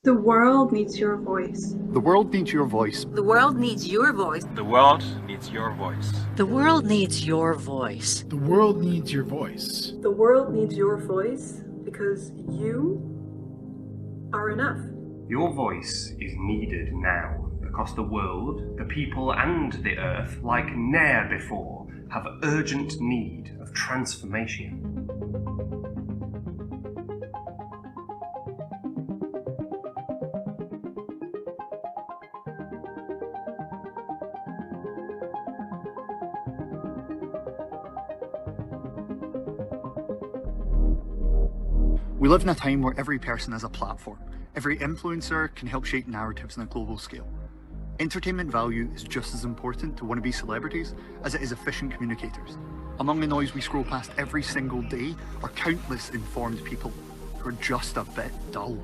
The world needs your voice. The world needs your voice. The world needs your voice. The world needs your voice. The world needs your voice. The world needs your voice. The world needs your voice because you are enough. Your voice is needed now because the world, the people and the earth, like ne'er before, have urgent need of transformation. We live in a time where every person has a platform. Every influencer can help shape narratives on a global scale. Entertainment value is just as important to wannabe celebrities as it is efficient communicators. Among the noise we scroll past every single day are countless informed people who are just a bit dull.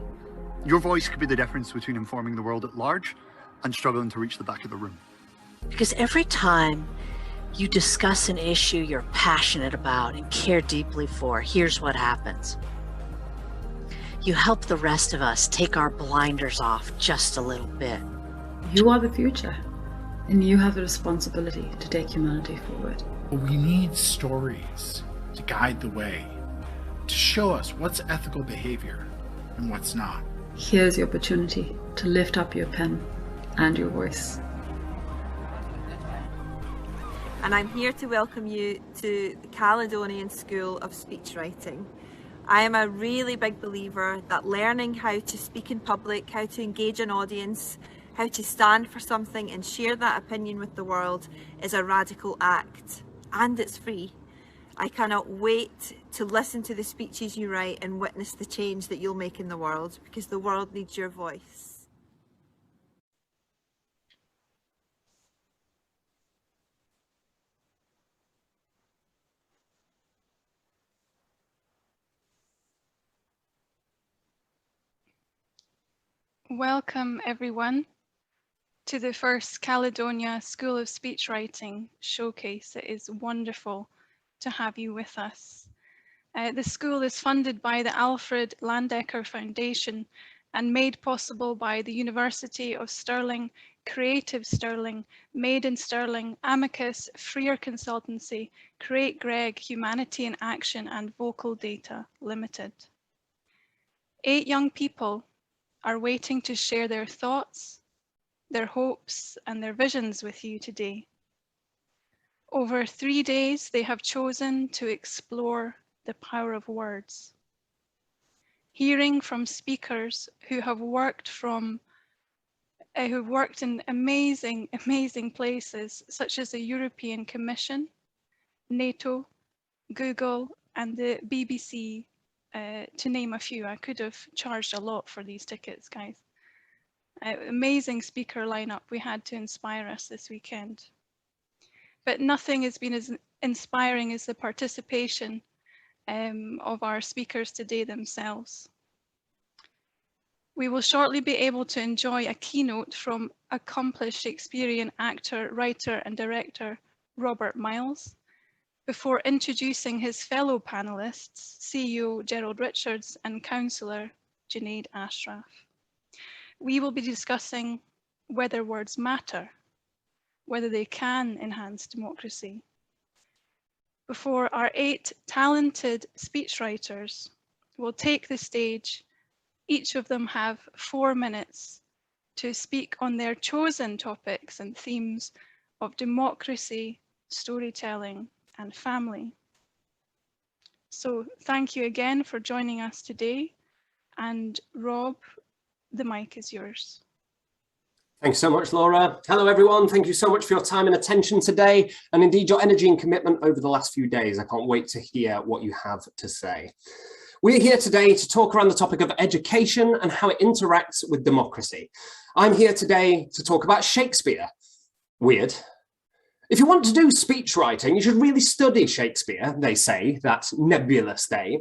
Your voice could be the difference between informing the world at large and struggling to reach the back of the room. Because every time you discuss an issue you're passionate about and care deeply for, here's what happens. You help the rest of us take our blinders off just a little bit. You are the future, and you have the responsibility to take humanity forward. We need stories to guide the way, to show us what's ethical behavior and what's not. Here's the opportunity to lift up your pen and your voice. And I'm here to welcome you to the Caledonian School of Speechwriting. I am a really big believer that learning how to speak in public, how to engage an audience, how to stand for something and share that opinion with the world is a radical act, and it's free. I cannot wait to listen to the speeches you write and witness the change that you'll make in the world, because the world needs your voice. Welcome everyone to the first Caledonia School of Speechwriting showcase. It is wonderful to have you with us. The school is funded by the Alfred Landecker Foundation and made possible by the University of Stirling, Creative Stirling, Made in Stirling, Amicus, Freer Consultancy, Create Greg, Humanity in Action and Vocal Data Limited. 8 young people are waiting to share their thoughts, their hopes and their visions with you today. Over 3 days, they have chosen to explore the power of words. Hearing from speakers who have worked in amazing places such as the European Commission, NATO, Google and the BBC, to name a few. I could have charged a lot for these tickets, guys. Amazing speaker lineup we had to inspire us this weekend. But nothing has been as inspiring as the participation of our speakers today themselves. We will shortly be able to enjoy a keynote from accomplished Shakespearean actor, writer and director Robert Myles, before introducing his fellow panelists, CEO Gerald Richards and Councillor Junaid Ashraf. We will be discussing whether words matter, whether they can enhance democracy. Before our 8 talented speechwriters will take the stage, each of them have 4 minutes to speak on their chosen topics and themes of democracy, storytelling, and family. So thank you again for joining us today. And Rob, the mic is yours. Thanks so much, Laura. Hello, everyone. Thank you so much for your time and attention today, and indeed your energy and commitment over the last few days. I can't wait to hear what you have to say. We're here today to talk around the topic of education and how it interacts with democracy. I'm here today to talk about Shakespeare. Weird. If you want to do speech writing, you should really study Shakespeare, they say, that nebulous they.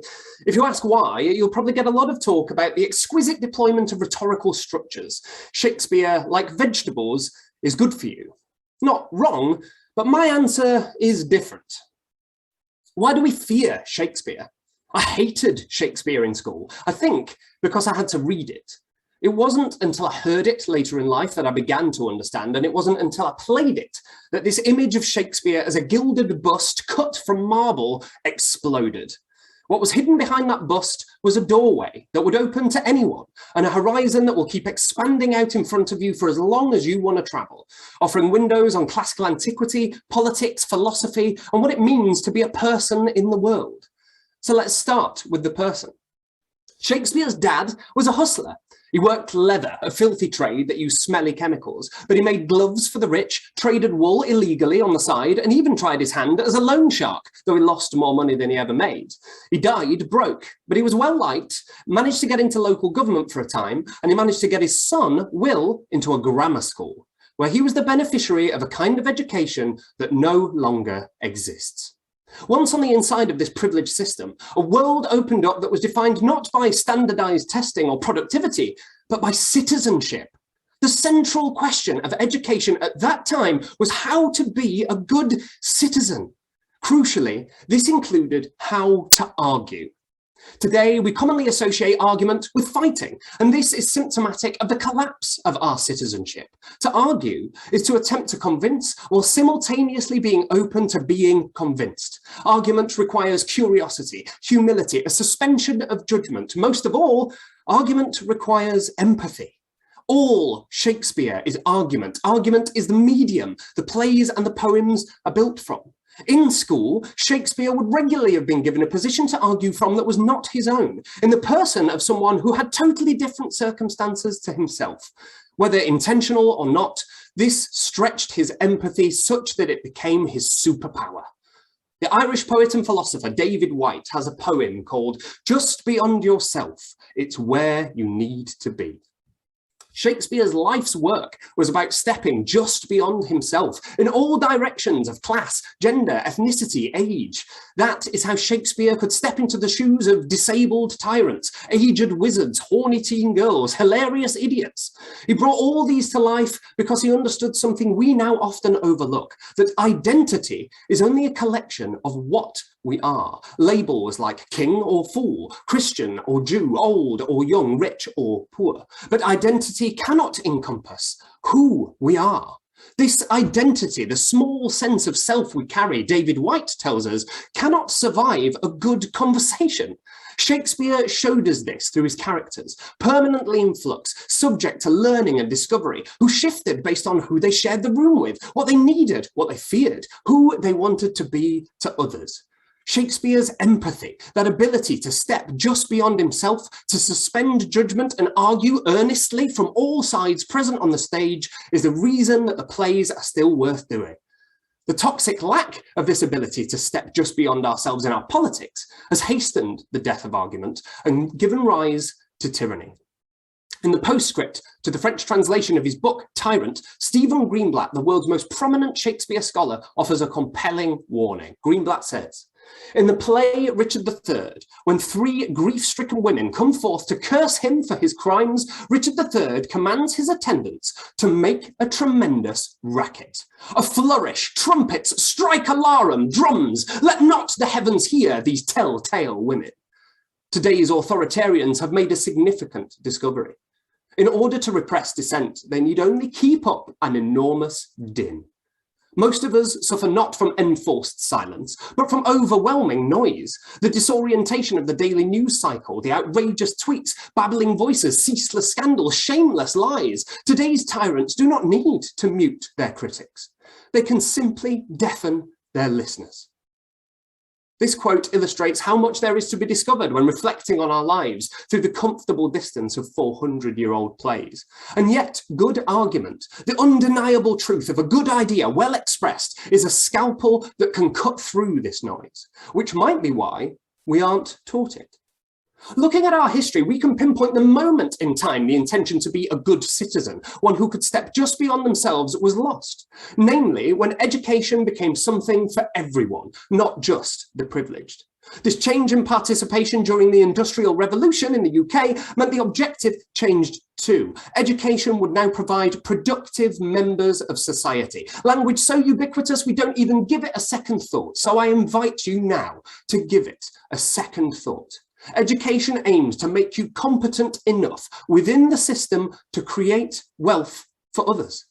If you ask why, you'll probably get a lot of talk about the exquisite deployment of rhetorical structures. Shakespeare, like vegetables, is good for you. Not wrong, but my answer is different. Why do we fear Shakespeare? I hated Shakespeare in school, I think because I had to read it. It wasn't until I heard it later in life that I began to understand, and it wasn't until I played it that this image of Shakespeare as a gilded bust cut from marble exploded. What was hidden behind that bust was a doorway that would open to anyone, and a horizon that will keep expanding out in front of you for as long as you want to travel, offering windows on classical antiquity, politics, philosophy, and what it means to be a person in the world. So let's start with the person. Shakespeare's dad was a hustler. He worked leather, a filthy trade that used smelly chemicals, but he made gloves for the rich, traded wool illegally on the side, and even tried his hand as a loan shark, though he lost more money than he ever made. He died broke, but he was well liked, managed to get into local government for a time, and he managed to get his son, Will, into a grammar school, where he was the beneficiary of a kind of education that no longer exists. Once on the inside of this privileged system, a world opened up that was defined not by standardized testing or productivity, but by citizenship. The central question of education at that time was how to be a good citizen. Crucially, this included how to argue. Today, we commonly associate argument with fighting, and this is symptomatic of the collapse of our citizenship. To argue is to attempt to convince while simultaneously being open to being convinced. Argument requires curiosity, humility, a suspension of judgment. Most of all, argument requires empathy. All Shakespeare is argument. Argument is the medium the plays and the poems are built from. In school, Shakespeare would regularly have been given a position to argue from that was not his own, in the person of someone who had totally different circumstances to himself. Whether intentional or not, this stretched his empathy such that it became his superpower. The Irish poet and philosopher David Whyte has a poem called "Just Beyond Yourself, It's Where You Need to Be." Shakespeare's life's work was about stepping just beyond himself in all directions of class, gender, ethnicity, age. That is how Shakespeare could step into the shoes of disabled tyrants, aged wizards, horny teen girls, hilarious idiots. He brought all these to life because he understood something we now often overlook, that identity is only a collection of what we are. Labels like king or fool, Christian or Jew, old or young, rich or poor. But identity cannot encompass who we are. This identity, the small sense of self we carry, David Whyte tells us, cannot survive a good conversation. Shakespeare showed us this through his characters, permanently in flux, subject to learning and discovery, who shifted based on who they shared the room with, what they needed, what they feared, who they wanted to be to others. Shakespeare's empathy, that ability to step just beyond himself, to suspend judgment and argue earnestly from all sides present on the stage, is the reason that the plays are still worth doing. The toxic lack of this ability to step just beyond ourselves in our politics has hastened the death of argument and given rise to tyranny. In the postscript to the French translation of his book, Tyrant, Stephen Greenblatt, the world's most prominent Shakespeare scholar, offers a compelling warning. Greenblatt says, "In the play Richard III, when three grief-stricken women come forth to curse him for his crimes, Richard III commands his attendants to make a tremendous racket. A flourish, trumpets, strike alarum, drums, let not the heavens hear these tell-tale women." Today's authoritarians have made a significant discovery. In order to repress dissent, they need only keep up an enormous din. Most of us suffer not from enforced silence, but from overwhelming noise, the disorientation of the daily news cycle, the outrageous tweets, babbling voices, ceaseless scandals, shameless lies. Today's tyrants do not need to mute their critics. They can simply deafen their listeners. This quote illustrates how much there is to be discovered when reflecting on our lives through the comfortable distance of 400-year-old plays. And yet, good argument, the undeniable truth of a good idea well expressed, is a scalpel that can cut through this noise, which might be why we aren't taught it. Looking at our history, we can pinpoint the moment in time the intention to be a good citizen, one who could step just beyond themselves, was lost. Namely, when education became something for everyone, not just the privileged. This change in participation during the Industrial Revolution in the UK meant the objective changed too. Education would now provide productive members of society. Language so ubiquitous we don't even give it a second thought. So I invite you now to give it a second thought. Education aims to make you competent enough within the system to create wealth for others.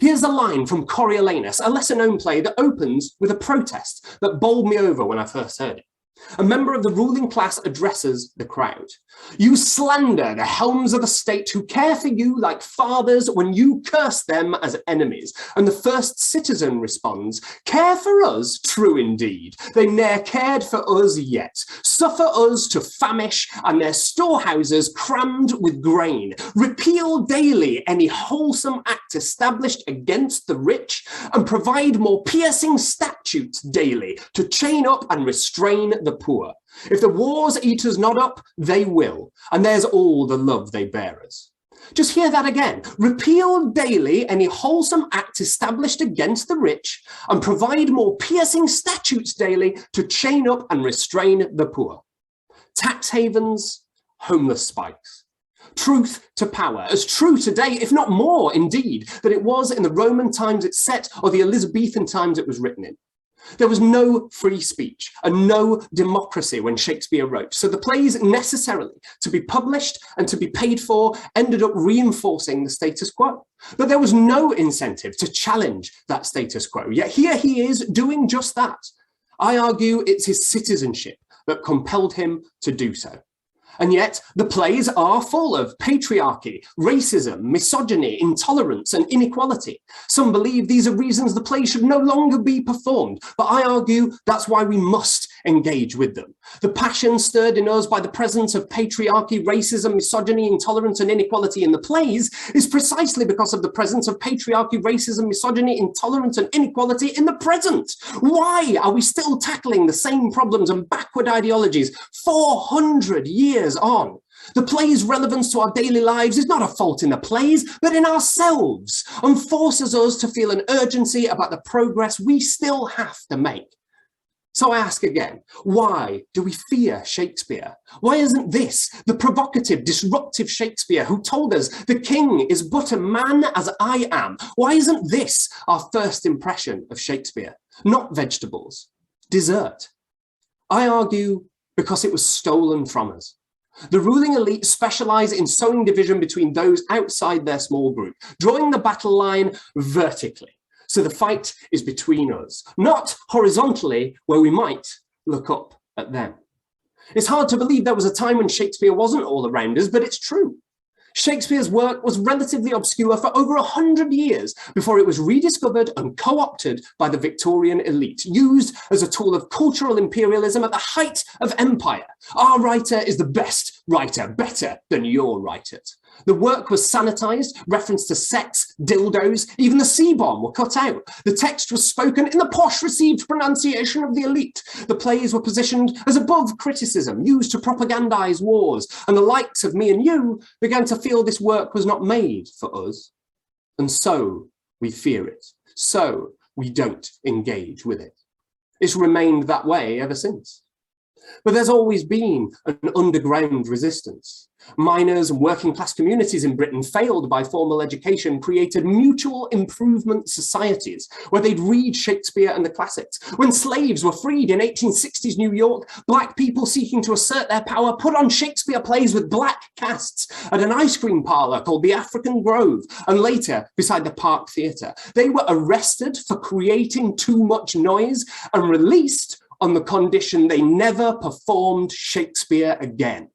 Here's a line from Coriolanus, a lesser-known play that opens with a protest that bowled me over when I first heard it. A member of the ruling class addresses the crowd. You slander the helms of the state who care for you like fathers when you curse them as enemies. And the first citizen responds, care for us, true indeed. They ne'er cared for us yet. Suffer us to famish and their storehouses crammed with grain. Repeal daily any wholesome act established against the rich and provide more piercing statutes daily to chain up and restrain the poor. If the wars eat us not up, they will, and there's all the love they bear us. Just hear that again. Repeal daily any wholesome act established against the rich, and provide more piercing statutes daily to chain up and restrain the poor. Tax havens, homeless spikes. Truth to power, as true today, if not more indeed, than it was in the Roman times it's set or the Elizabethan times it was written in. There was no free speech and no democracy when Shakespeare wrote, so the plays necessarily, to be published and to be paid for, ended up reinforcing the status quo. But there was no incentive to challenge that status quo, yet here he is doing just that. I argue it's his citizenship that compelled him to do so. And yet the plays are full of patriarchy, racism, misogyny, intolerance, and inequality. Some believe these are reasons the play should no longer be performed, but I argue that's why we must engage with them. The passion stirred in us by the presence of patriarchy, racism, misogyny, intolerance, and inequality in the plays is precisely because of the presence of patriarchy, racism, misogyny, intolerance, and inequality in the present. Why are we still tackling the same problems and backward ideologies 400 years on? The play's relevance to our daily lives is not a fault in the plays, but in ourselves, and forces us to feel an urgency about the progress we still have to make. So I ask again, why do we fear Shakespeare? Why isn't this the provocative, disruptive Shakespeare who told us the king is but a man as I am? Why isn't this our first impression of Shakespeare? Not vegetables, dessert. I argue because it was stolen from us. The ruling elite specialize in sowing division between those outside their small group, drawing the battle line vertically. So the fight is between us, not horizontally where we might look up at them. It's hard to believe there was a time when Shakespeare wasn't all around us, but it's true. Shakespeare's work was relatively obscure for over 100 years before it was rediscovered and co-opted by the Victorian elite, used as a tool of cultural imperialism at the height of empire. Our writer is the best writer, better than your writer. The work was sanitized, reference to sex, dildos, even the C-bomb were cut out. The text was spoken in the posh received pronunciation of the elite. The plays were positioned as above criticism, used to propagandize wars, and the likes of me and you began to feel this work was not made for us. And so we fear it. So we don't engage with it. It's remained that way ever since. But there's always been an underground resistance. Miners and working class communities in Britain, failed by formal education, created mutual improvement societies where they'd read Shakespeare and the classics. When slaves were freed in 1860s New York, black people seeking to assert their power put on Shakespeare plays with black casts at an ice cream parlor called the African Grove, and later beside the Park Theatre. They were arrested for creating too much noise and released on the condition they never performed Shakespeare again.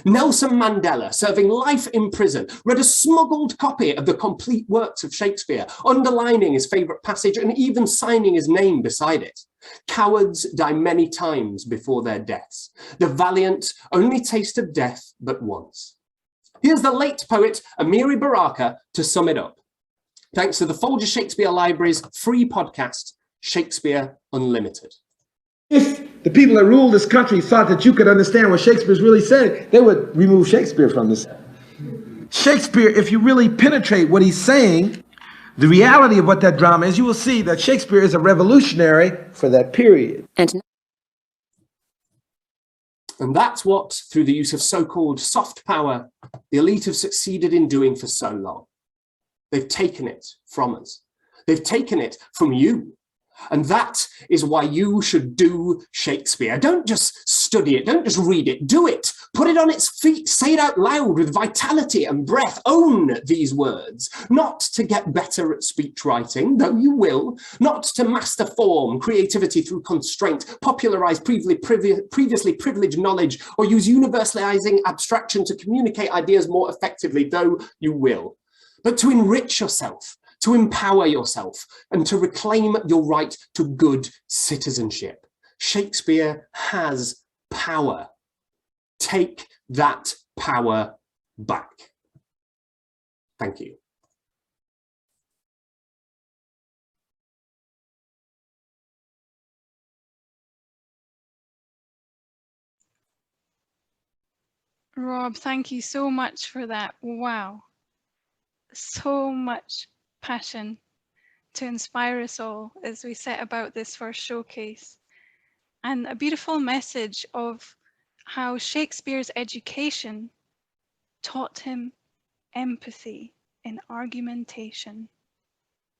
Nelson Mandela, serving life in prison, read a smuggled copy of the complete works of Shakespeare, underlining his favourite passage and even signing his name beside it. Cowards die many times before their deaths. The valiant only taste of death but once. Here's the late poet Amiri Baraka to sum it up. Thanks to the Folger Shakespeare Library's free podcast, Shakespeare Unlimited. If the people that ruled this country thought that you could understand what Shakespeare's really saying, they would remove Shakespeare from this. Shakespeare, if you really penetrate what he's saying, the reality of what that drama is, you will see that Shakespeare is a revolutionary for that period. And that's what, through the use of so-called soft power, the elite have succeeded in doing for so long. They've taken it from us. They've taken it from you. And that is why you should do Shakespeare. Don't just study it, don't just read it, do it. Put it on its feet, say it out loud with vitality and breath. Own these words, not to get better at speech writing, though you will, not to master form, creativity through constraint, popularize previously privileged knowledge, or use universalizing abstraction to communicate ideas more effectively, though you will, but to enrich yourself, to empower yourself, and to reclaim your right to good citizenship. Shakespeare has power. Take that power back. Thank you. Rob, thank you so much for that. Wow. So much passion to inspire us all as we set about this first showcase, and a beautiful message of how Shakespeare's education taught him empathy in argumentation,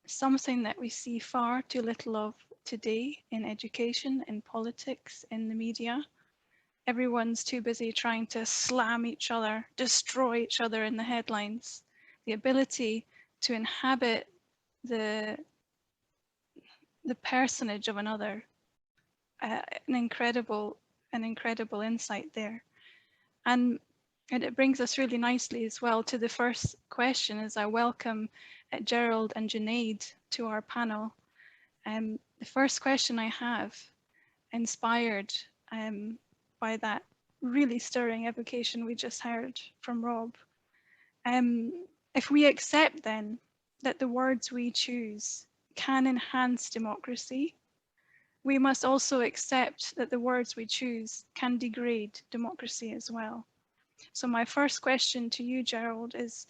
something that we see far too little of today in education, in politics, in the media. Everyone's too busy trying to slam each other, destroy each other in the headlines. The ability to inhabit the personage of another, an incredible insight there. And it brings us really nicely as well to the first question, as I welcome Gerald and Junaid to our panel. The first question I have, inspired by that really stirring evocation we just heard from Rob. If we accept then that the words we choose can enhance democracy, we must also accept that the words we choose can degrade democracy as well. So my first question to you, Gerald, is,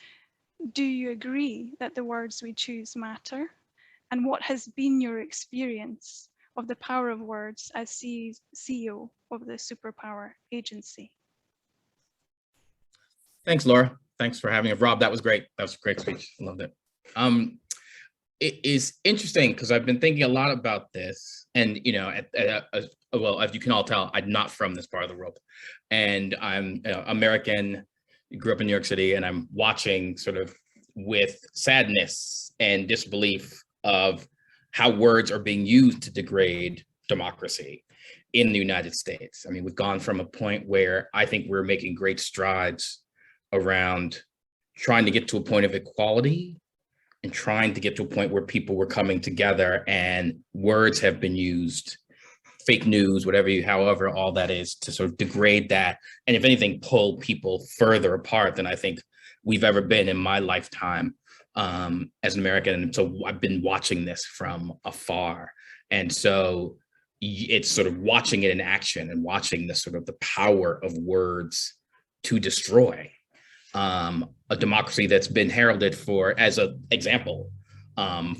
do you agree that the words we choose matter? And what has been your experience of the power of words as CEO of the Superpower Agency? Thanks, Laura. Thanks for having me. Rob, that was great. That was a great speech. I loved it. It is interesting because I've been thinking a lot about this, and well, as you can all tell, I'm not from this part of the world, and I'm American, grew up in New York City, and I'm watching sort of with sadness and disbelief of how words are being used to degrade democracy in the United States. I mean, we've gone from a point where I think we're making great strides around trying to get to a point of equality and trying to get to a point where people were coming together, and words have been used, fake news, however all that is, to sort of degrade that, and if anything, pull people further apart than I think we've ever been in my lifetime as an American. And so I've been watching this from afar, and so it's sort of watching it in action and watching the sort of the power of words to destroy a democracy that's been heralded as an example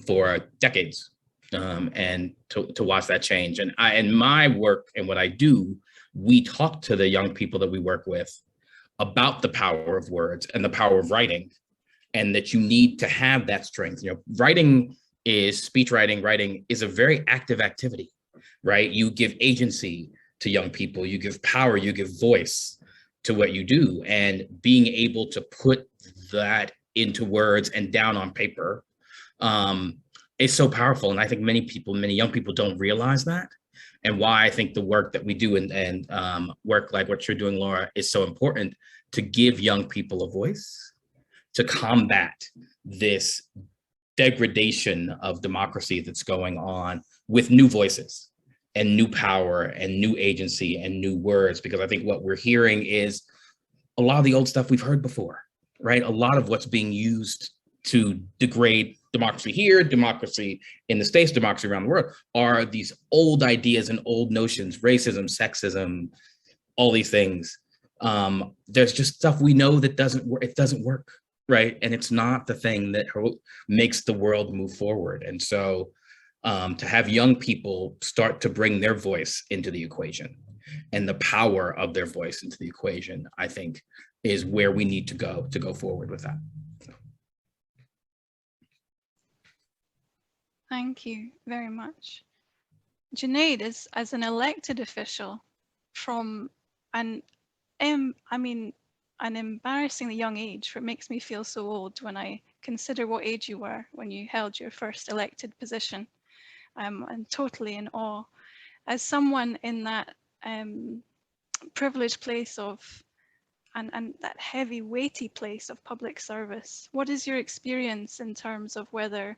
for decades, and to watch that change. And in my work and what I do, we talk to the young people that we work with about the power of words and the power of writing, and that you need to have that strength. Writing is writing is a very active activity, right? You give agency to young people, you give power, you give voice to what you do, and being able to put that into words and down on paper is so powerful. And I think many young people don't realize that, and why I think the work that we do and work like what you're doing, Laura, is so important, to give young people a voice, to combat this degradation of democracy that's going on with new voices and new power and new agency and new words. Because I think what we're hearing is a lot of the old stuff we've heard before, right? A lot of what's being used to degrade democracy here, democracy in the States, democracy around the world, are these old ideas and old notions, racism, sexism, all these things. There's just stuff we know that doesn't work, right? And it's not the thing that makes the world move forward. And so to have young people start to bring their voice into the equation and the power of their voice into the equation, I think is where we need to go forward with that. So. Thank you very much. Junaid, as an elected official from an embarrassingly young age, for it makes me feel so old when I consider what age you were when you held your first elected position. I'm totally in awe. As someone in that privileged place of, and that heavy, weighty place of public service, what is your experience in terms of whether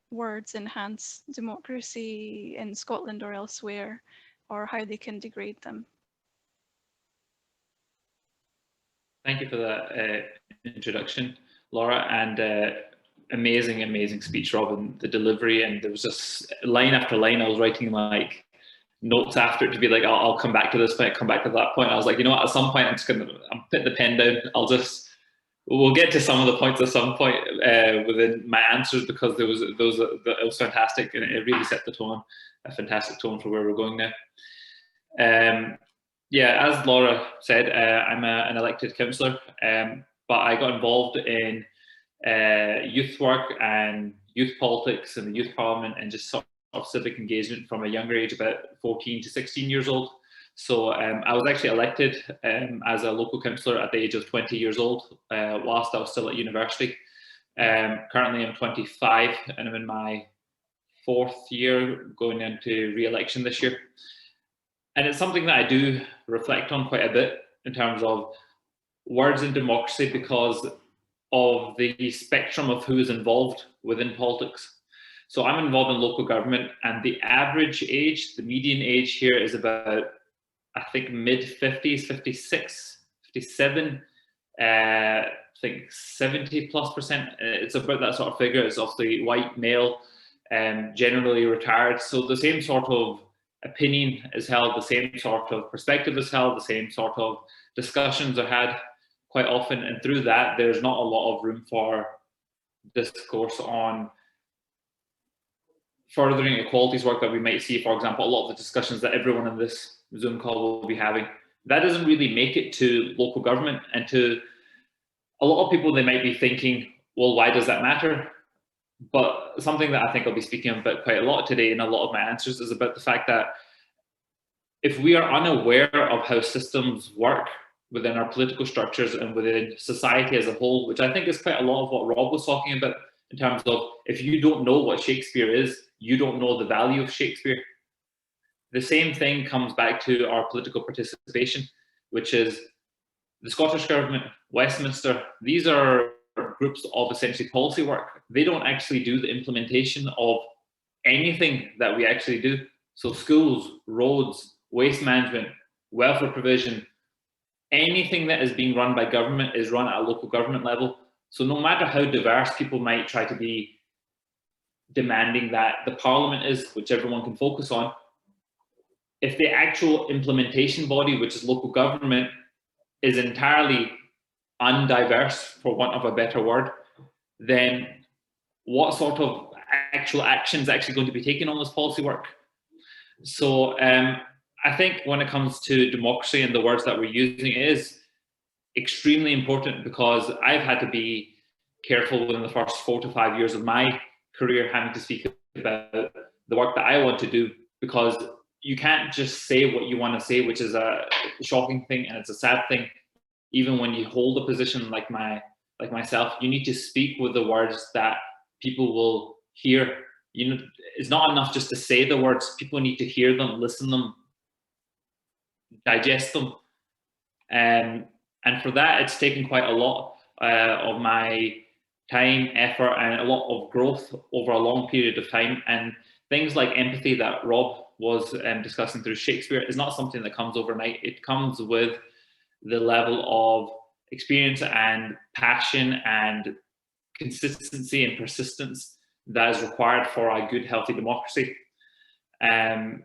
words enhance democracy in Scotland or elsewhere, or how they can degrade them? Thank you for that introduction, Laura, and amazing, amazing speech, Robin. The delivery, and there was just line after line. I was writing like notes after it to be like, I'll come back to this point, come back to that point. I was like, you know what? At some point, I'm putting the pen down. We'll get to some of the points at some point within my answers, because it was fantastic, and it really set the tone, a fantastic tone for where we're going now. Yeah, as Laura said, I'm an elected councillor, but I got involved in youth work and youth politics and the youth parliament and just sort of civic engagement from a younger age, about 14 to 16 years old. So I was actually elected as a local councillor at the age of 20 years old, whilst I was still at university. Currently I'm 25 and I'm in my 4th year, going into re-election this year. And it's something that I do reflect on quite a bit in terms of words in democracy, because of the spectrum of who is involved within politics. So I'm involved in local government, and the average age, the median age here is about, I think, mid-50s, 56, 57, I think 70+%. It's about that sort of figure. It's obviously white, male, generally retired. So the same sort of opinion is held, the same sort of perspective is held, the same sort of discussions are had quite often, and through that there's not a lot of room for discourse on furthering equalities work that we might see. For example, a lot of the discussions that everyone in this Zoom call will be having, that doesn't really make it to local government. And to a lot of people, they might be thinking, well, why does that matter? But something that I think I'll be speaking about quite a lot today in a lot of my answers is about the fact that if we are unaware of how systems work within our political structures and within society as a whole, which I think is quite a lot of what Rob was talking about, in terms of if you don't know what Shakespeare is, you don't know the value of Shakespeare. The same thing comes back to our political participation, which is the Scottish Government, Westminster. These are groups of essentially policy work. They don't actually do the implementation of anything that we actually do. So schools, roads, waste management, welfare provision, anything that is being run by government is run at a local government level. So no matter how diverse people might try to be demanding that the parliament is, which everyone can focus on, if the actual implementation body, which is local government, is entirely undiverse, for want of a better word, then what sort of actual action is actually going to be taken on this policy work? So I think when it comes to democracy and the words that we're using, it is extremely important, because I've had to be careful within the first 4 to 5 years of my career having to speak about the work that I want to do, because you can't just say what you want to say, which is a shocking thing and it's a sad thing. Even when you hold a position like myself, you need to speak with the words that people will hear. You know, it's not enough just to say the words. People need to hear them, listen them, digest them. And for that, it's taken quite a lot of my time, effort, and a lot of growth over a long period of time. And things like empathy that Rob was discussing through Shakespeare is not something that comes overnight. It comes with the level of experience and passion and consistency and persistence that is required for a good, healthy democracy. And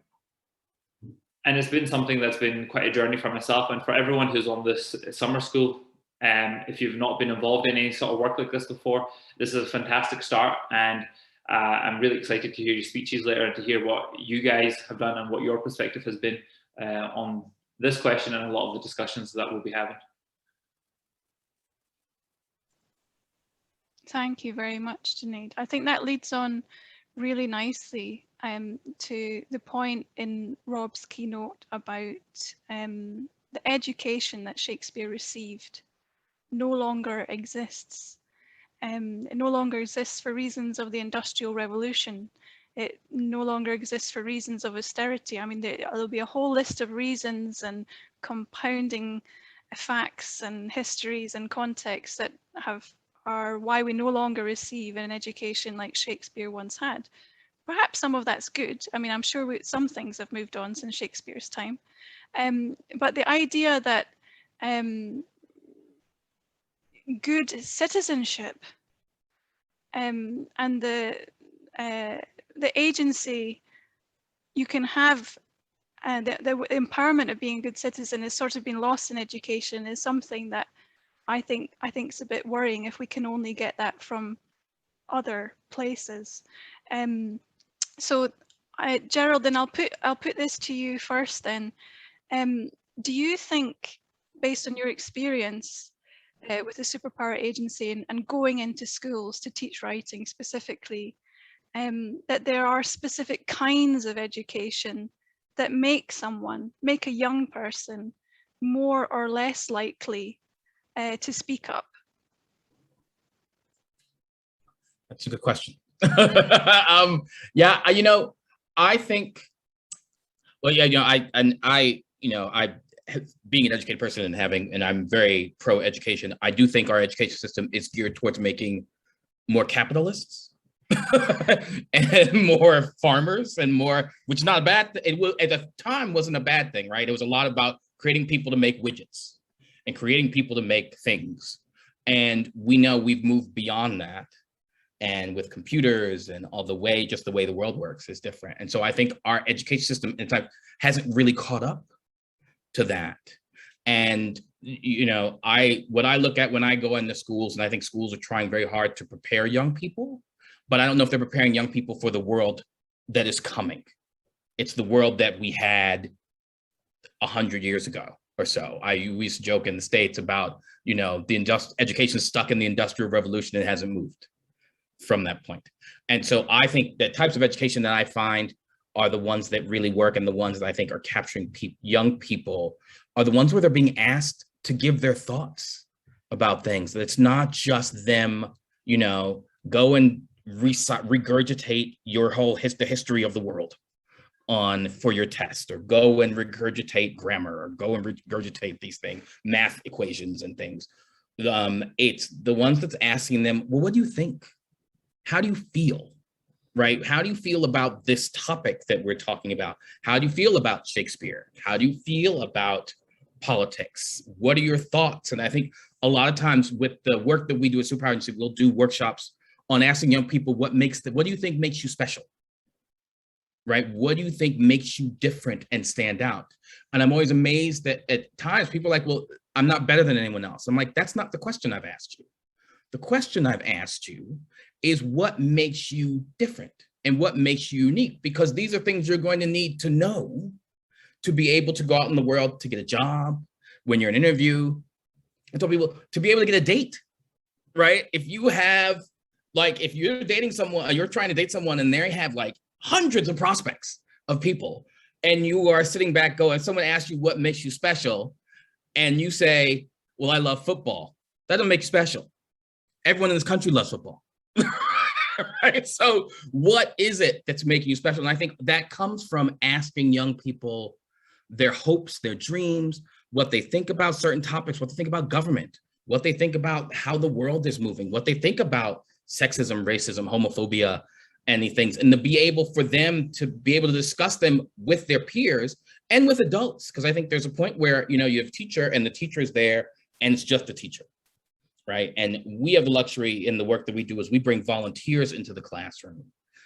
it's been something that's been quite a journey for myself and for everyone who's on this summer school. If you've not been involved in any sort of work like this before, this is a fantastic start, and I'm really excited to hear your speeches later and to hear what you guys have done and what your perspective has been on this question and a lot of the discussions that we'll be having. Thank you very much, Junaid. I think that leads on really nicely to the point in Rob's keynote about the education that Shakespeare received no longer exists. It no longer exists for reasons of the Industrial Revolution. It no longer exists for reasons of austerity. I mean, there'll be a whole list of reasons and compounding facts and histories and contexts that are why we no longer receive an education like Shakespeare once had. Perhaps some of that's good. I mean, I'm sure some things have moved on since Shakespeare's time. But the idea that good citizenship and the agency you can have, the empowerment of being a good citizen is sort of been lost in education, is something that I think is a bit worrying if we can only get that from other places. So Gerald, then I'll put this to you first then. Do you think, based on your experience with the Superpower Agency and going into schools to teach writing specifically, that there are specific kinds of education that make a young person more or less likely to speak up? That's a good question. Yeah, I think, well, yeah, being an educated person and I'm very pro education. I do think our education system is geared towards making more capitalists and more farmers and more, which is not a bad thing. It will, at the time, wasn't a bad thing, right? It was a lot about creating people to make widgets and creating people to make things. And we know we've moved beyond that. And with computers and all the way, just the way the world works is different. And so I think our education system in fact hasn't really caught up to that. And, what I look at when I go into schools, and I think schools are trying very hard to prepare young people, but I don't know if they're preparing young people for the world that is coming. It's the world that we had 100 years ago or so. We used to joke in the States about, the education is stuck in the Industrial Revolution and hasn't moved from that point. And so I think the types of education that I find are the ones that really work, and the ones that I think are capturing young people are the ones where they're being asked to give their thoughts about things. That it's not just them, go and regurgitate your whole the history of the world for your test, or go and regurgitate grammar, or go and regurgitate these things, math equations and things. It's the ones that's asking them, well, what do you think? How do you feel, right? How do you feel about this topic that we're talking about? How do you feel about Shakespeare? How do you feel about politics? What are your thoughts? And I think a lot of times with the work that we do at Superpower Agency, we'll do workshops on asking young people, what do you think makes you special, right? What do you think makes you different and stand out? And I'm always amazed that at times people are like, well, I'm not better than anyone else. I'm like, that's not the question I've asked you. The question I've asked you is what makes you different and what makes you unique, because these are things you're going to need to know to be able to go out in the world to get a job, when you're in an interview, and tell people to be able to get a date, right? If you're dating someone, or you're trying to date someone and they have like hundreds of prospects of people, and you are sitting back going, someone asks you what makes you special, and you say, well, I love football. That doesn't make you special. Everyone in this country loves football. Right? So what is it that's making you special? And I think that comes from asking young people their hopes, their dreams, what they think about certain topics, what they think about government, what they think about how the world is moving, what they think about sexism, racism, homophobia, and these things, and to be able for them to be able to discuss them with their peers and with adults. Because I think there's a point where, you have a teacher and the teacher is there and it's just a teacher. Right. And we have the luxury in the work that we do is we bring volunteers into the classroom.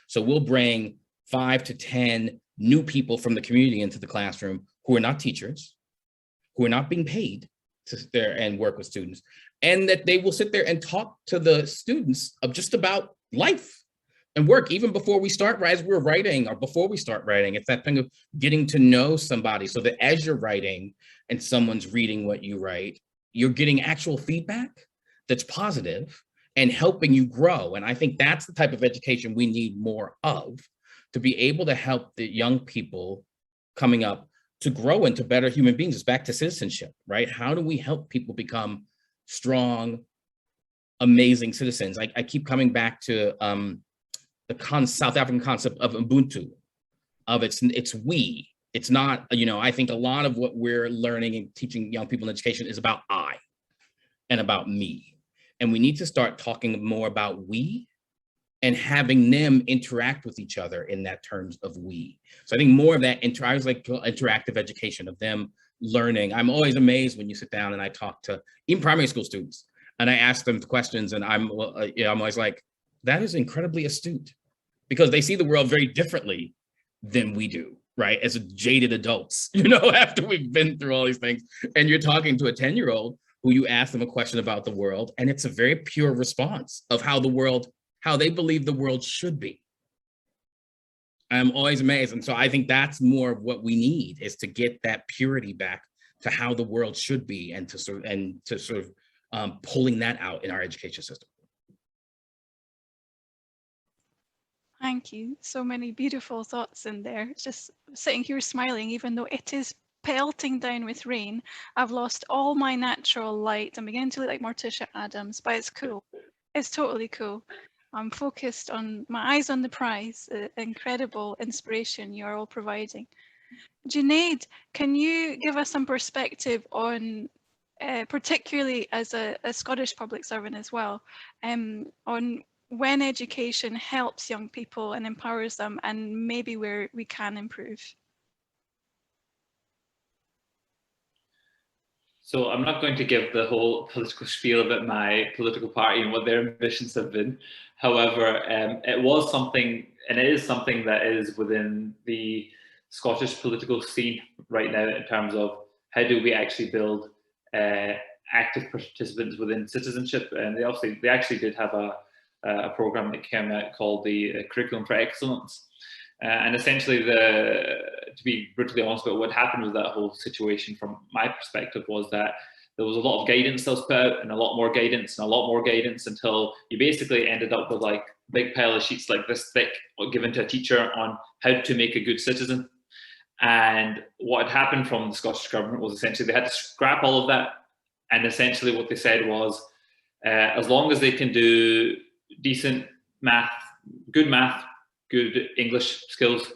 So we'll bring 5 to 10 new people from the community into the classroom who are not teachers, who are not being paid to sit there and work with students, and that they will sit there and talk to the students of just about life and work, even before we start, as we're writing or before we start writing. It's that thing of getting to know somebody so that as you're writing and someone's reading what you write, you're getting actual feedback that's positive and helping you grow. And I think that's the type of education we need more of, to be able to help the young people coming up to grow into better human beings. It's back to citizenship, right? How do we help people become strong, amazing citizens? I keep coming back to the South African concept of Ubuntu, of it's we. It's not, I think a lot of what we're learning and teaching young people in education is about I and about me. And we need to start talking more about we and having them interact with each other in that terms of we. So I think more of that, I was like interactive education of them learning. I'm always amazed when you sit down and I talk to even primary school students and I ask them questions and I'm always like, that is incredibly astute because they see the world very differently than we do, right? As jaded adults, after we've been through all these things, and you're talking to a 10-year-old who you ask them a question about the world, and it's a very pure response of how they believe the world should be. I'm always amazed. And so I think that's more of what we need, is to get that purity back to how the world should be and to sort of pulling that out in our education system. Thank you. So many beautiful thoughts in there. Just sitting here smiling, even though it is pelting down with rain. I've lost all my natural light. I'm beginning to look like Morticia Adams, but it's cool. It's totally cool. I'm focused on my eyes on the prize, incredible inspiration you're all providing. Junaid, can you give us some perspective on, particularly as a Scottish public servant as well, on when education helps young people and empowers them and maybe where we can improve? So I'm not going to give the whole political spiel about my political party and what their ambitions have been. However, it was something, and it is something that is within the Scottish political scene right now in terms of how do we actually build active participants within citizenship. And they actually did have a program that came out called the Curriculum for Excellence. And essentially, to be brutally honest about what happened with that whole situation from my perspective was that there was a lot of guidance that was put out and a lot more guidance and a lot more guidance until you basically ended up with like a big pile of sheets like this thick given to a teacher on how to make a good citizen. And what had happened from the Scottish government was essentially they had to scrap all of that. And essentially what they said was, as long as they can do decent math, good English skills,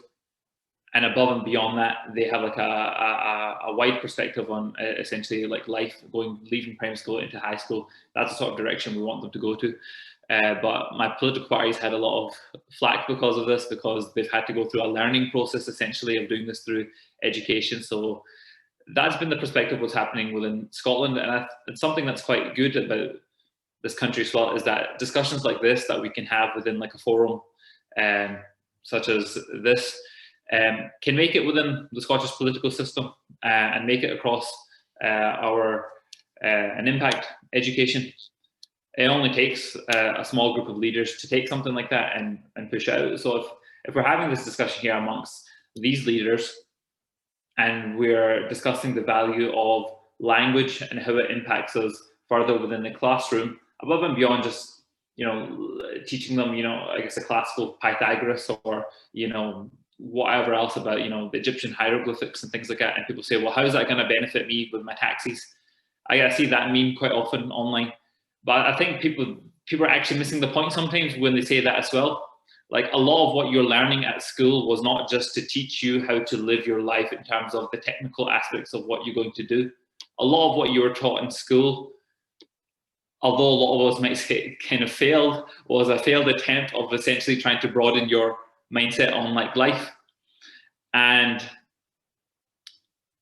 and above and beyond that, they have like a wide perspective on essentially like life, leaving primary school into high school. That's the sort of direction we want them to go to. But my political parties had a lot of flack because of this, because they've had to go through a learning process essentially of doing this through education. So that's been the perspective of what's happening within Scotland. And it's something that's quite good about this country as well, is that discussions like this that we can have within like a forum such as this can make it within the Scottish political system and make it across and impact education. It only takes a small group of leaders to take something like that and push it out. So if we're having this discussion here amongst these leaders and we're discussing the value of language and how it impacts us further within the classroom, above and beyond just teaching them, I guess, a classical Pythagoras or, whatever else about, the Egyptian hieroglyphics and things like that. And people say, well, how is that going to benefit me with my taxis? I see that meme quite often online. But I think people are actually missing the point sometimes when they say that as well. Like a lot of what you're learning at school was not just to teach you how to live your life in terms of the technical aspects of what you're going to do. A lot of what you were taught in school, although a lot of us might say it kind of failed, was a failed attempt of essentially trying to broaden your mindset on like life. And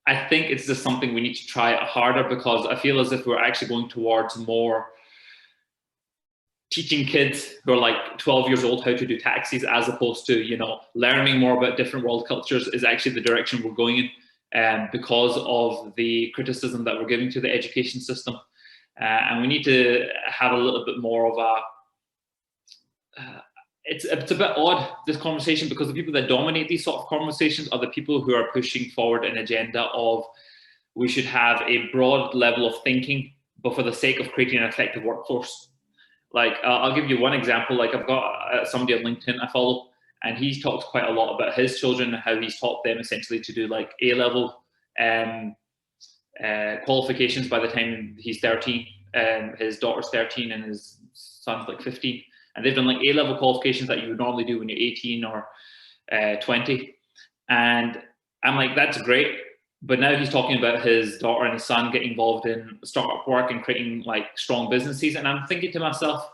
I think it's just something we need to try harder, because I feel as if we're actually going towards more teaching kids who are like 12 years old how to do taxis, as opposed to, learning more about different world cultures is actually the direction we're going in, because of the criticism that we're giving to the education system. And we need to have a little bit more of it's a bit odd, this conversation, because the people that dominate these sort of conversations are the people who are pushing forward an agenda of we should have a broad level of thinking, but for the sake of creating an effective workforce. Like, I'll give you one example. Like, I've got somebody on LinkedIn I follow, and he's talked quite a lot about his children, how he's taught them essentially to do like A-level qualifications by the time he's 13. His daughter's 13 and his son's like 15, and they've done like A-level qualifications that you would normally do when you're 18 or 20. And I'm like, that's great. But now he's talking about his daughter and his son getting involved in startup work and creating like strong businesses. And I'm thinking to myself,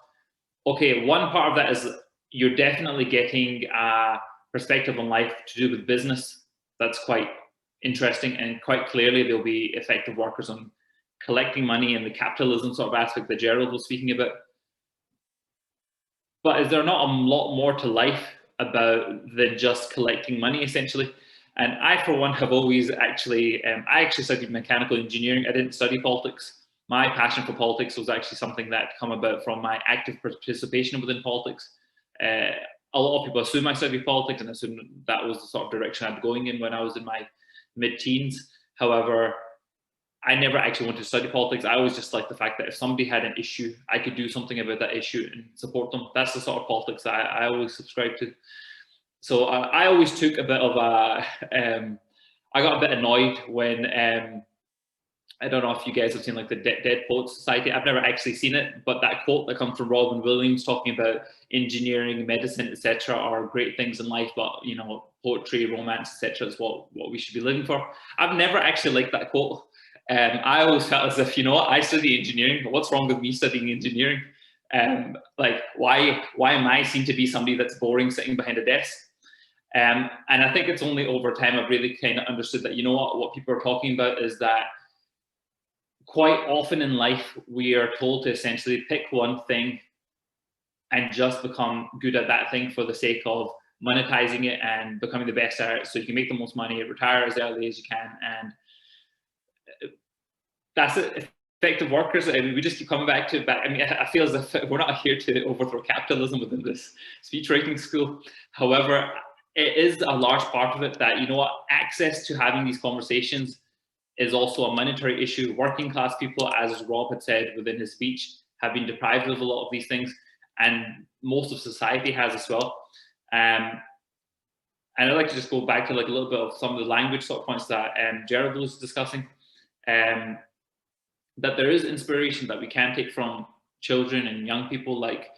okay, one part of that is you're definitely getting a perspective on life to do with business. That's quite interesting, and quite clearly there'll be effective workers on collecting money and the capitalism sort of aspect that Gerald was speaking about. But is there not a lot more to life about than just collecting money, essentially? And I, for one, have always actually, I actually studied mechanical engineering. I didn't study politics. My passion for politics was actually something that come about from my active participation within politics. A lot of people assume I studied politics and assume that was the sort of direction I'd be going in when I was in my mid-teens. However, I never actually wanted to study politics. I always just liked the fact that if somebody had an issue, I could do something about that issue and support them. That's the sort of politics that I always subscribed to. So I always took a bit of a, I got a bit annoyed when, I don't know if you guys have seen like the Dead Poets Society. I've never actually seen it, but that quote that comes from Robin Williams talking about engineering, medicine, etc. are great things in life, but you know, poetry, romance, etc. is what we should be living for. I've never actually liked that quote. I always felt as if, you know what, I study engineering, but what's wrong with me studying engineering? Like, why am I seen to be somebody that's boring sitting behind a desk? And I think it's only over time I've really kind of understood that, you know what people are talking about is that quite often in life, we are told to essentially pick one thing and just become good at that thing for the sake of monetizing it and becoming the best at it so you can make the most money, retire as early as you can. And that's it. Effective workers, I mean, we just keep coming back to it. I mean, I feel as if we're not here to overthrow capitalism within this speechwriting school. However, it is a large part of it that, you know what, access to having these conversations is also a monetary issue. Working class people, as Rob had said within his speech, have been deprived of a lot of these things, and most of society has as well. And I'd like to just go back to like a little bit of some of the language sort of points that Gerald was discussing. That there is inspiration that we can take from children and young people. Like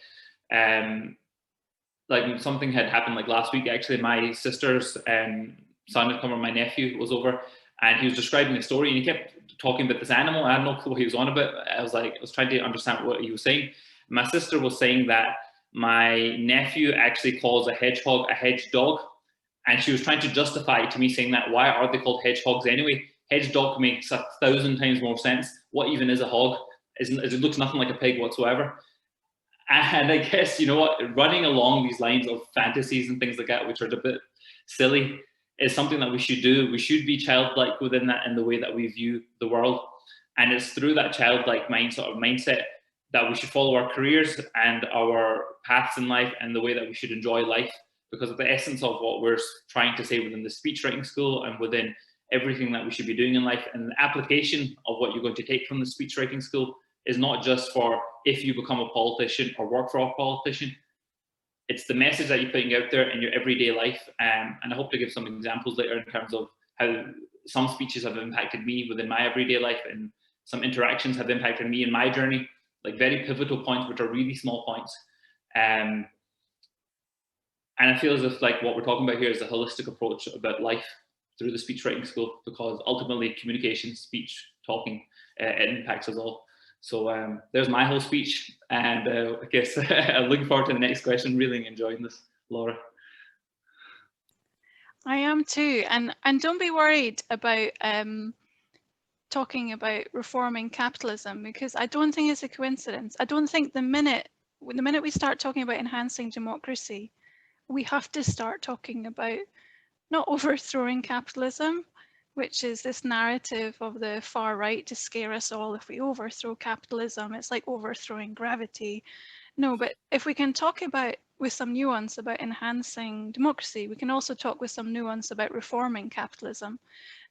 something had happened like last week. Actually, my sister's son had come over, my nephew was over, and he was describing a story, and he kept talking about this animal. I had no clue what he was on about. I was trying to understand what he was saying. My sister was saying that my nephew actually calls a hedgehog a hedge dog, and she was trying to justify it to me, saying that why are they called hedgehogs anyway? Hedge dog makes 1,000 times more sense. What even is a hog? It looks nothing like a pig whatsoever. And I guess, you know what, running along these lines of fantasies and things like that, which are a bit silly, is something that we should do. We should be childlike within that in the way that we view the world. And it's through that childlike mindset that we should follow our careers and our paths in life and the way that we should enjoy life. Because the essence of what we're trying to say within the speechwriting school and within everything that we should be doing in life, and the application of what you're going to take from the speechwriting school is not just for if you become a politician or work for a politician. It's the message that you're putting out there in your everyday life. And I hope to give some examples later in terms of how some speeches have impacted me within my everyday life, and some interactions have impacted me in my journey, like very pivotal points, which are really small points. And I feel as if like what we're talking about here is a holistic approach about life through the speechwriting school, because ultimately communication, speech, talking, it impacts us all. So there's my whole speech, and I guess I'm looking forward to the next question. Really enjoying this, Laura. I am too, and don't be worried about talking about reforming capitalism, because I don't think it's a coincidence. I don't think the minute we start talking about enhancing democracy, we have to start talking about not overthrowing capitalism, which is this narrative of the far right to scare us all. If we overthrow capitalism, it's like overthrowing gravity. No, but if we can talk about with some nuance about enhancing democracy, we can also talk with some nuance about reforming capitalism.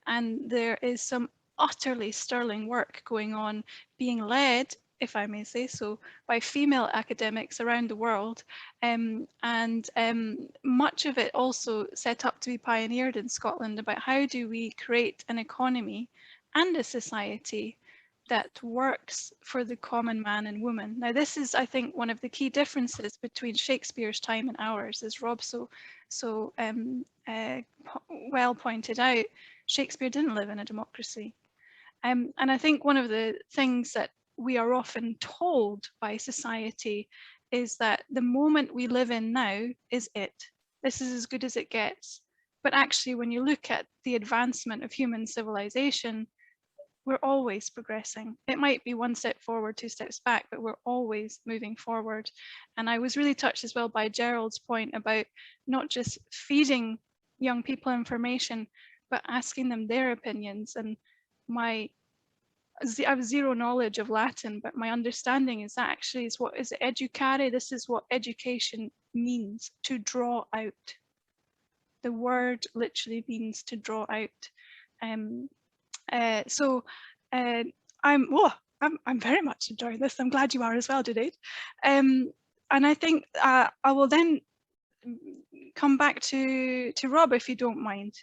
And there is some utterly sterling work going on, being led if I may say so, by female academics around the world, and much of it also set up to be pioneered in Scotland about how do we create an economy and a society that works for the common man and woman. Now, this is, I think, one of the key differences between Shakespeare's time and ours, as Rob so well pointed out. Shakespeare didn't live in a democracy. And I think one of the things that we are often told by society is that the moment we live in now is it. This is as good as it gets. But actually, when you look at the advancement of human civilization, we're always progressing. It might be one step forward, two steps back, but we're always moving forward. And I was really touched as well by Gerald's point about not just feeding young people information, but asking them their opinions. And I have zero knowledge of Latin, but my understanding is that actually is what is educare. This is what education means, to draw out. The word literally means to draw out. I'm very much enjoying this. I'm glad you are as well, Junaid. And I think I will then come back to Rob, if you don't mind.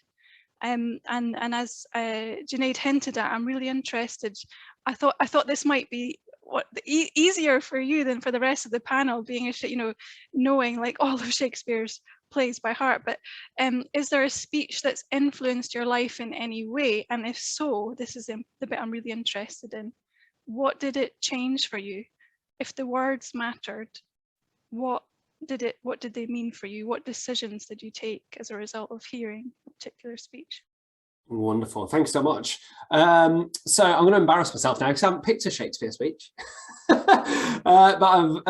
And as Junaid hinted at, I'm really interested. I thought this might be easier for you than for the rest of the panel, being knowing like all of Shakespeare's plays by heart. But is there a speech that's influenced your life in any way? And if so, this is the bit I'm really interested in. What did it change for you? If the words mattered, what did they mean for you? What decisions did you take as a result of hearing a particular speech? Wonderful, thanks so much. So I'm going to embarrass myself now because I haven't picked a Shakespeare speech. But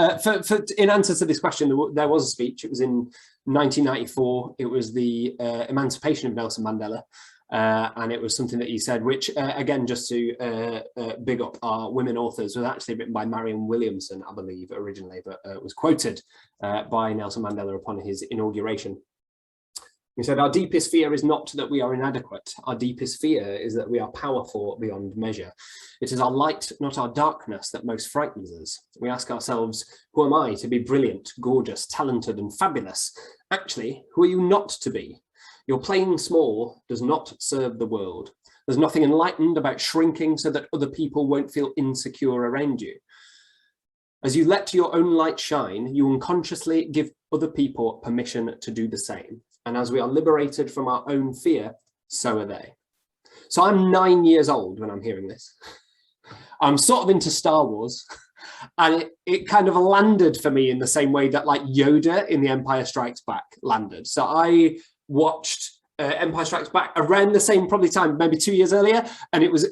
in answer to this question, there was a speech. It was in 1994. It was the emancipation of Nelson Mandela. And it was something that he said, which again, just to big up our women authors, was actually written by Marianne Williamson, I believe, originally, but was quoted by Nelson Mandela upon his inauguration. He said, "Our deepest fear is not that we are inadequate. Our deepest fear is that we are powerful beyond measure. It is our light, not our darkness, that most frightens us. We ask ourselves, who am I to be brilliant, gorgeous, talented, and fabulous? Actually, who are you not to be? Your playing small does not serve the world. There's nothing enlightened about shrinking so that other people won't feel insecure around you. As you let your own light shine, you unconsciously give other people permission to do the same. And as we are liberated from our own fear, so are they." So I'm 9 years old when I'm hearing this. I'm sort of into Star Wars, and it kind of landed for me in the same way that like Yoda in The Empire Strikes Back landed. So I watched Empire Strikes Back around the same probably time, maybe 2 years earlier, and it was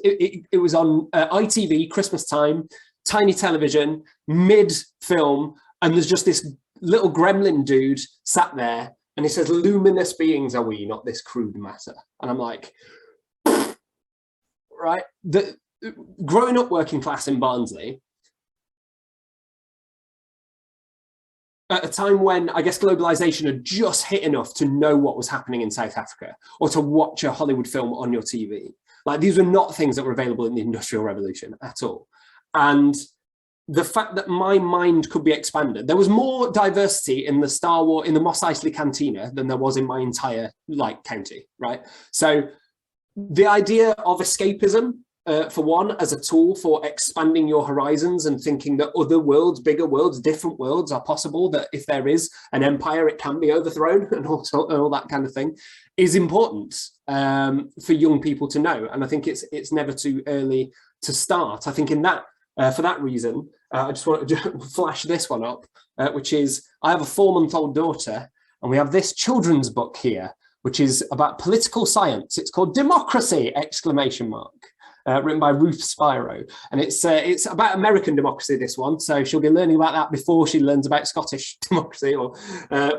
on ITV, Christmas time, tiny television, mid-film, and there's just this little gremlin dude sat there, and he says, "Luminous beings are we, not this crude matter." And I'm like, right? Growing up working class in Barnsley, at a time when I guess globalization had just hit enough to know what was happening in South Africa or to watch a Hollywood film on your TV. Like these were not things that were available in the Industrial Revolution at all. And the fact that my mind could be expanded, there was more diversity in the in the Mos Eisley Cantina than there was in my entire county, right? So the idea of escapism, for one, as a tool for expanding your horizons and thinking that other worlds, bigger worlds, different worlds are possible, that if there is an empire, it can be overthrown and all that kind of thing, is important for young people to know. And I think it's never too early to start. I think in that, for that reason, I just want to flash this one up, which is I have a 4-month-old daughter, and we have this children's book here, which is about political science. It's called Democracy! ! Written by Ruth Spiro, and it's about American democracy, this one, so she'll be learning about that before she learns about Scottish democracy or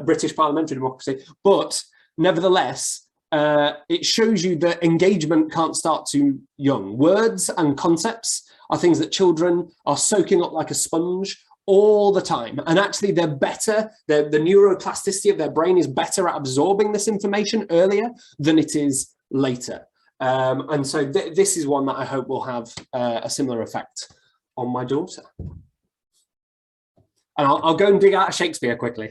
British parliamentary democracy. But nevertheless, it shows you that engagement can't start too young. Words and concepts are things that children are soaking up like a sponge all the time, and actually they're better, the neuroplasticity of their brain is better at absorbing this information earlier than it is later. And so this is one that I hope will have a similar effect on my daughter. And I'll go and dig out Shakespeare quickly.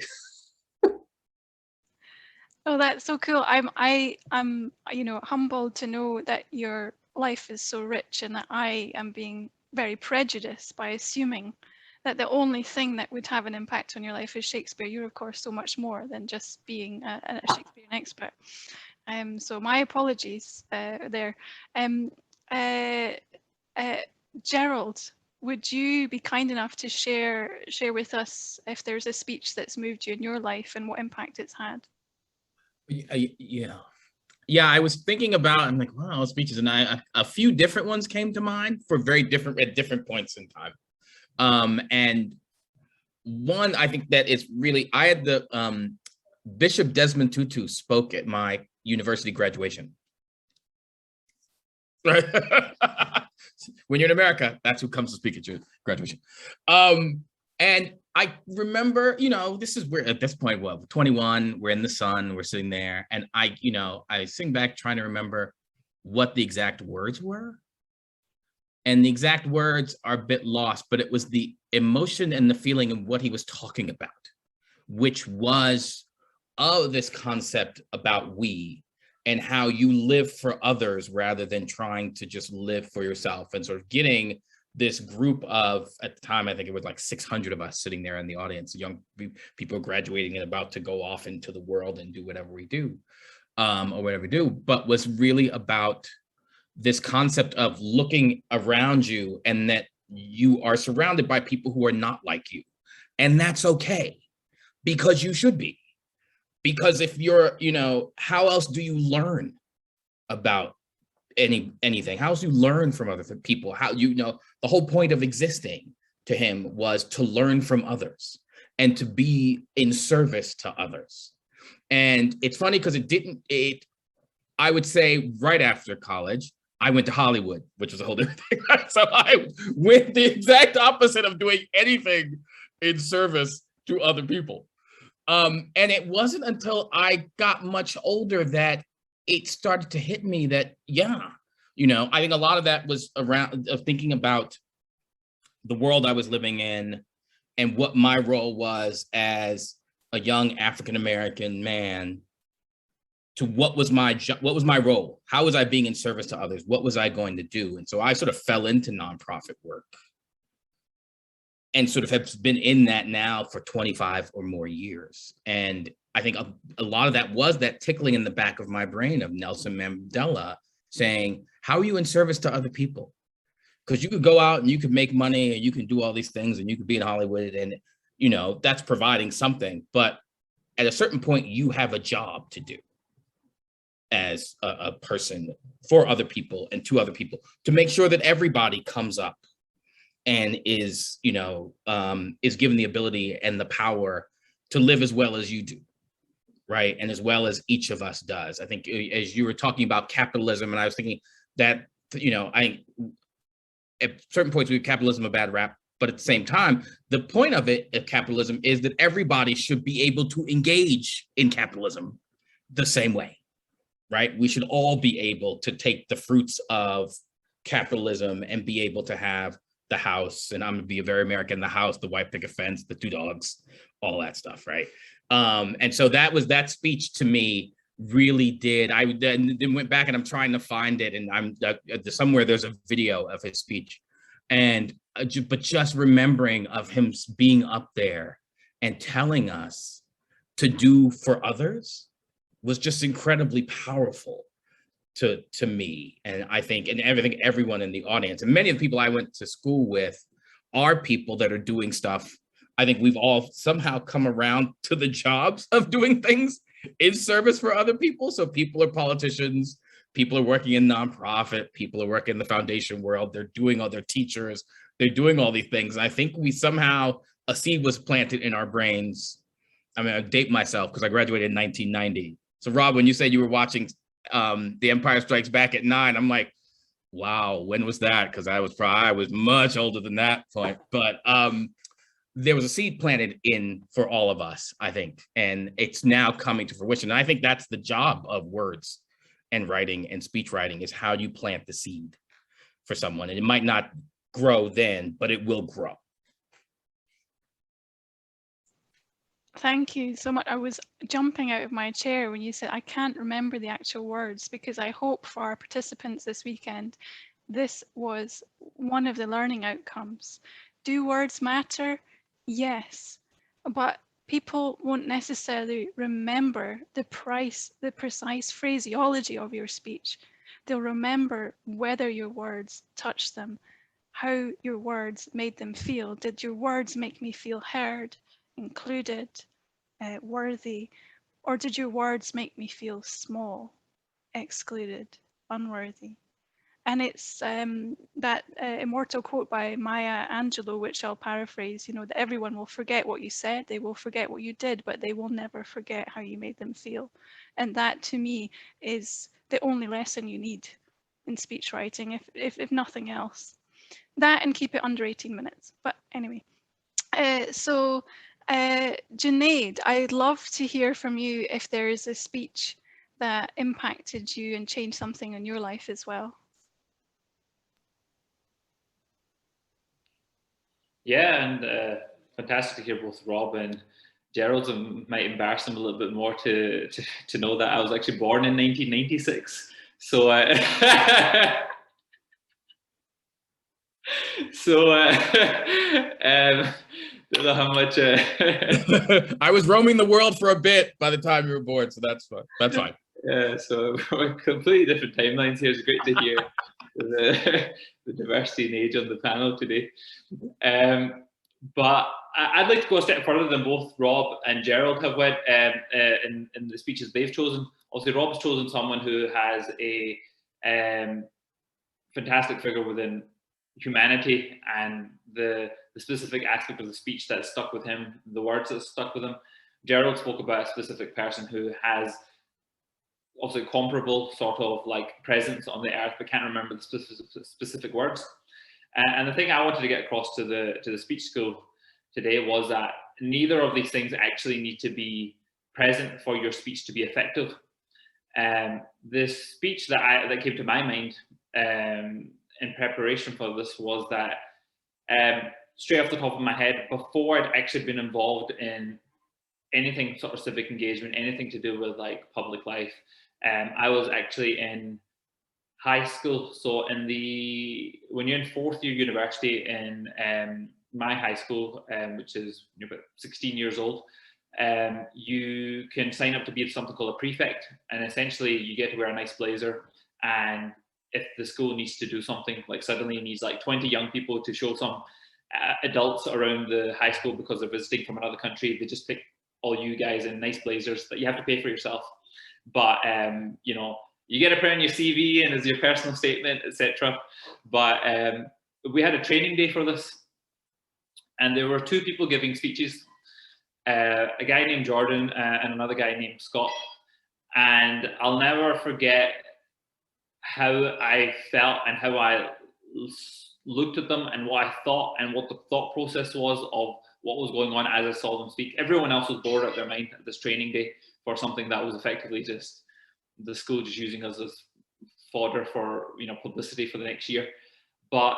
Oh, that's so cool. I'm humbled to know that your life is so rich and that I am being very prejudiced by assuming that the only thing that would have an impact on your life is Shakespeare. You're of course so much more than just being a Shakespearean expert. So my apologies there. Gerald, would you be kind enough to share with us if there's a speech that's moved you in your life and what impact it's had? Yeah, I was thinking about, I'm like, wow, speeches, and a few different ones came to mind for very different, at different points in time. And one, I think that is really, I had the Bishop Desmond Tutu spoke at my university graduation. When you're in America, that's who comes to speak at your graduation. And I remember, this is where at this point, well, 21, we're in the sun, we're sitting there, and I sing back trying to remember what the exact words were. And the exact words are a bit lost, but it was the emotion and the feeling of what he was talking about, which was, this concept about we and how you live for others rather than trying to just live for yourself, and sort of getting this group of, at the time, I think it was like 600 of us sitting there in the audience, young people graduating and about to go off into the world and do whatever we do, or whatever we do, but was really about this concept of looking around you and that you are surrounded by people who are not like you. And that's okay, because you should be. Because if you're, how else do you learn about anything? How else do you learn from other people? How, the whole point of existing to him was to learn from others and to be in service to others. And it's funny because I would say right after college, I went to Hollywood, which was a whole different thing. So I went the exact opposite of doing anything in service to other people. And it wasn't until I got much older that it started to hit me that, I think a lot of that was around thinking about the world I was living in and what my role was as a young African-American man, to what was my role? How was I being in service to others? What was I going to do? And so I sort of fell into nonprofit work and sort of have been in that now for 25 or more years. And I think a lot of that was that tickling in the back of my brain of Nelson Mandela saying, how are you in service to other people? Because you could go out and you could make money and you can do all these things and you could be in Hollywood and, that's providing something. But at a certain point, you have a job to do as a person for other people and to other people to make sure that everybody comes up and is given the ability and the power to live as well as you do, right? And as well as each of us does. I think as you were talking about capitalism, and I was thinking that, at certain points we have capitalism a bad rap, but at the same time, the point of capitalism is that everybody should be able to engage in capitalism the same way, right? We should all be able to take the fruits of capitalism and be able to have the house, and I'm gonna be a very American, the house, the white picket fence, the 2 dogs, all that stuff, right? And so that speech to me really did. I then went back and I'm trying to find it, and somewhere there's a video of his speech, and but just remembering of him being up there and telling us to do for others was just incredibly powerful to me. And I think, and everyone in the audience, and many of the people I went to school with are people that are doing stuff. I think we've all somehow come around to the jobs of doing things in service for other people. So people are politicians, people are working in nonprofit, people are working in the foundation world, they're doing all their teachers, they're doing all these things. And I think we somehow, a seed was planted in our brains. I mean, I date myself because I graduated in 1990. So Rob, when you said you were watching The Empire Strikes Back at 9, I'm like, wow, when was that? Because I was much older than that point. But there was a seed planted in for all of us, I think, and it's now coming to fruition. And I think that's the job of words and writing and speech writing, is how you plant the seed for someone. And it might not grow then, but it will grow. Thank you so much. I was jumping out of my chair when you said I can't remember the actual words, because I hope for our participants this weekend, this was one of the learning outcomes. Do words matter? Yes, but people won't necessarily remember the precise phraseology of your speech. They'll remember whether your words touched them, how your words made them feel. Did your words make me feel heard, included, worthy, or did your words make me feel small, excluded, unworthy? And it's that immortal quote by Maya Angelou, which I'll paraphrase, you know, that everyone will forget what you said, they will forget what you did, but they will never forget how you made them feel. And that, to me, is the only lesson you need in speech writing, if nothing else. That, and keep it under 18 minutes. But anyway, Junaid, I'd love to hear from you if there is a speech that impacted you and changed something in your life as well. Yeah, and fantastic to hear both Rob and Gerald. It might embarrass them a little bit more to know that I was actually born in 1996. So, don't know how much. I was roaming the world for a bit by the time you were born, so that's fine. That's fine. Yeah, so we're completely different timelines here. It's great to hear the diversity in age on the panel today. But I'd like to go a step further than both Rob and Gerald have went in the speeches they've chosen. Obviously, Rob's chosen someone who has a fantastic figure within humanity and the specific aspect of the speech that stuck with him, the words that stuck with him. Gerald spoke about a specific person who has obviously comparable sort of like presence on the earth, but can't remember the specific words. And the thing I wanted to get across to the speech school today was that neither of these things actually need to be present for your speech to be effective. The speech that came to my mind in preparation for this was that straight off the top of my head, before I'd actually been involved in anything sort of civic engagement, anything to do with like public life, I was actually in high school. So when you're in fourth year university in my high school, which is about 16 years old, you can sign up to be something called a prefect, and essentially you get to wear a nice blazer, and if the school needs to do something, like suddenly needs like 20 young people to show some adults around the high school because they're visiting from another country, they just pick all you guys in nice blazers that you have to pay for yourself. But you know, you get to put on your CV and as your personal statement, etc. But we had a training day for this, and there were two people giving speeches, a guy named Jordan and another guy named Scott. And I'll never forget how I felt and how I looked at them and what I thought and what the thought process was of what was going on as I saw them speak. Everyone else was bored out their mind at this training day for something that was effectively just the school just using us as fodder for, you know, publicity for the next year. But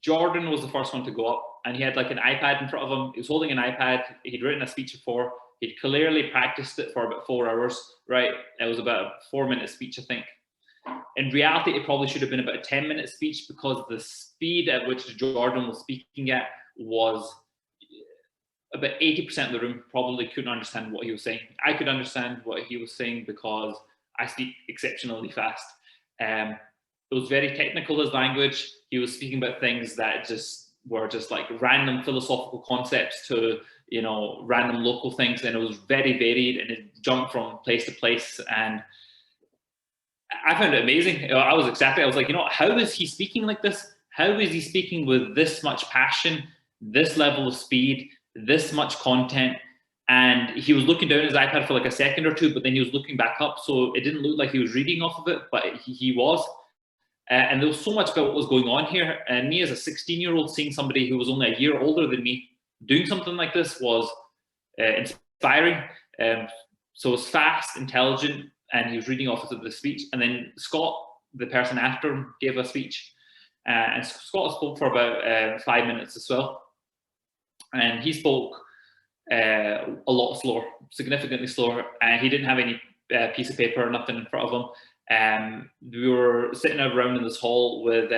Jordan was the first one to go up, and he had like an iPad in front of him. He was holding an iPad. He'd written a speech before. He'd clearly practiced it for about 4 hours, right? It was about a 4-minute speech, I think. In reality, it probably should have been about a 10-minute speech, because the speed at which Jordan was speaking at was about 80% of the room probably couldn't understand what he was saying. I could understand what he was saying because I speak exceptionally fast. It was very technical, his language. He was speaking about things that just were just like random philosophical concepts to, you know, random local things. And it was very varied, and it jumped from place to place. And I found it amazing. I was like, you know, how is he speaking like this? How is he speaking with this much passion, this level of speed, this much content? And he was looking down at his iPad for like a second or two, but then he was looking back up. So it didn't look like he was reading off of it, but he was. And there was so much about what was going on here. And me as a 16-year-old seeing somebody who was only a year older than me doing something like this was inspiring. So it was fast, intelligent, and he was reading off of the speech. And then Scott, the person after him, gave a speech. And Scott spoke for about 5 minutes as well. And he spoke a lot slower, significantly slower, and he didn't have any piece of paper or nothing in front of him. We were sitting around in this hall with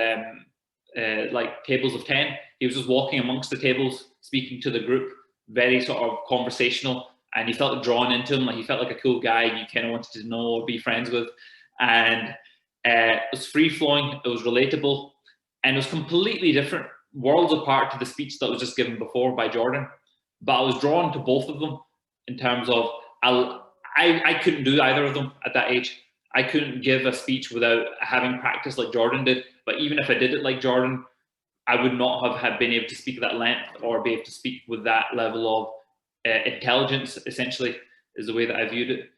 like tables of 10. He was just walking amongst the tables, speaking to the group, very sort of conversational, and you felt drawn into him. Like he felt like a cool guy you kind of wanted to know or be friends with. And it was free flowing, it was relatable, and it was completely different, worlds apart to the speech that was just given before by Jordan. But I was drawn to both of them in terms of I couldn't do either of them at that age. I couldn't give a speech without having practice like Jordan did. But even if I did it like Jordan, I would not have been able to speak at that length or be able to speak with that level of intelligence, essentially, is the way that I viewed it.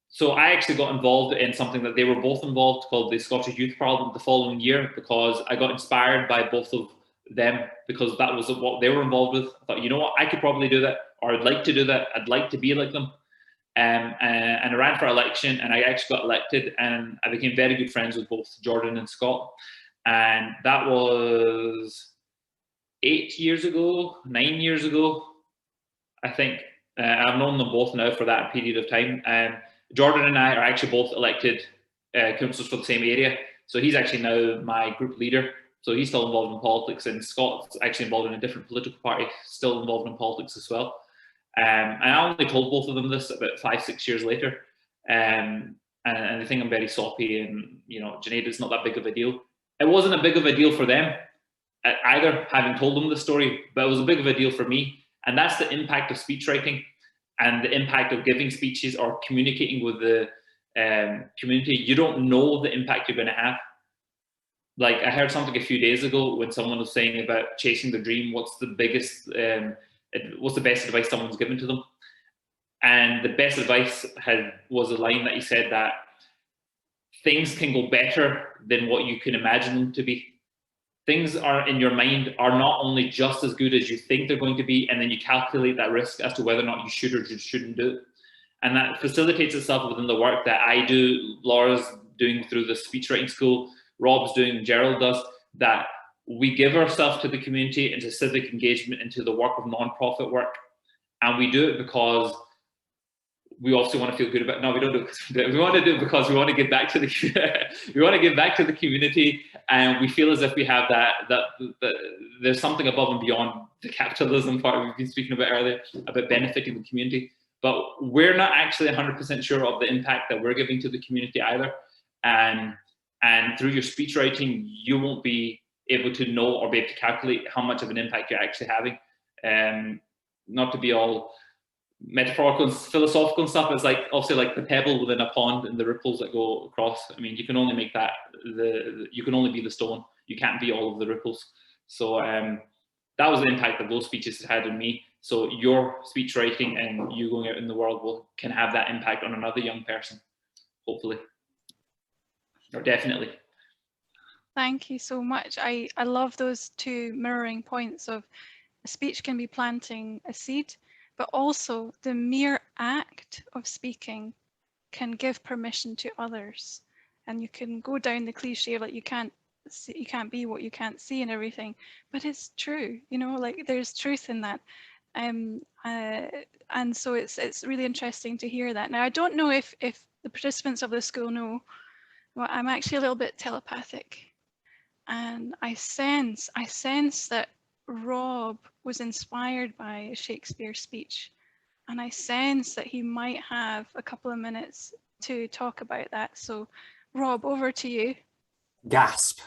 So I actually got involved in something that they were both involved, called the Scottish Youth Parliament, the following year, because I got inspired by both of them, because that was what they were involved with. I thought, you know what, I could probably do that, or I'd like to do that. I'd like to be like them. And I ran for election, and I actually got elected, and I became very good friends with both Jordan and Scott. And that was 9 years ago, I think. I've known them both now for that period of time. Jordan and I are actually both elected councillors for the same area. So he's actually now my group leader. So he's still involved in politics, and Scott's actually involved in a different political party, still involved in politics as well. And I only told both of them this about 5-6 years later. And they think I'm very soppy, and, you know, Junaid, it's not that big of a deal. It wasn't a big of a deal for them either, having told them the story, but it was a big of a deal for me. And that's the impact of speechwriting and the impact of giving speeches or communicating with the community. You don't know the impact you're going to have. Like, I heard something a few days ago when someone was saying about chasing the dream, what's the best advice someone's given to them? And the best advice was a line that he said, that things can go better than what you can imagine them to be. Things are in your mind are not only just as good as you think they're going to be, and then you calculate that risk as to whether or not you should or shouldn't do it. And that facilitates itself within the work that I do, Laura's doing through the speechwriting school, Rob's doing, Gerald does, that we give ourselves to the community, into civic engagement, into the work of non-profit work. And we do it because we also want to feel good about it. No, we don't do it. We want to do it because we want to give back to the we want to give back to the community, and we feel as if we have that there's something above and beyond the capitalism part we've been speaking about earlier, about benefiting the community. But we're not actually 100% sure of the impact that we're giving to the community either. And through your speech writing, you won't be able to know or be able to calculate how much of an impact you're actually having. Not to be all metaphorical and philosophical and stuff, it's like obviously like the pebble within a pond and the ripples that go across. I mean, you can only make that you can only be the stone. You can't be all of the ripples. So that was the impact that those speeches had on me. So your speech writing and you going out in the world can have that impact on another young person, hopefully, or definitely. Thank you so much. I love those two mirroring points of a speech can be planting a seed, but also the mere act of speaking can give permission to others. And you can go down the cliche of like you can't be what you can't see and everything, but it's true, you know, like there's truth in that. And so it's really interesting to hear that. Now, I don't know if the participants of the school know, well, I'm actually a little bit telepathic, and I sense that Rob was inspired by a Shakespeare speech, and I sense that he might have a couple of minutes to talk about that. So Rob, over to you. Gasp.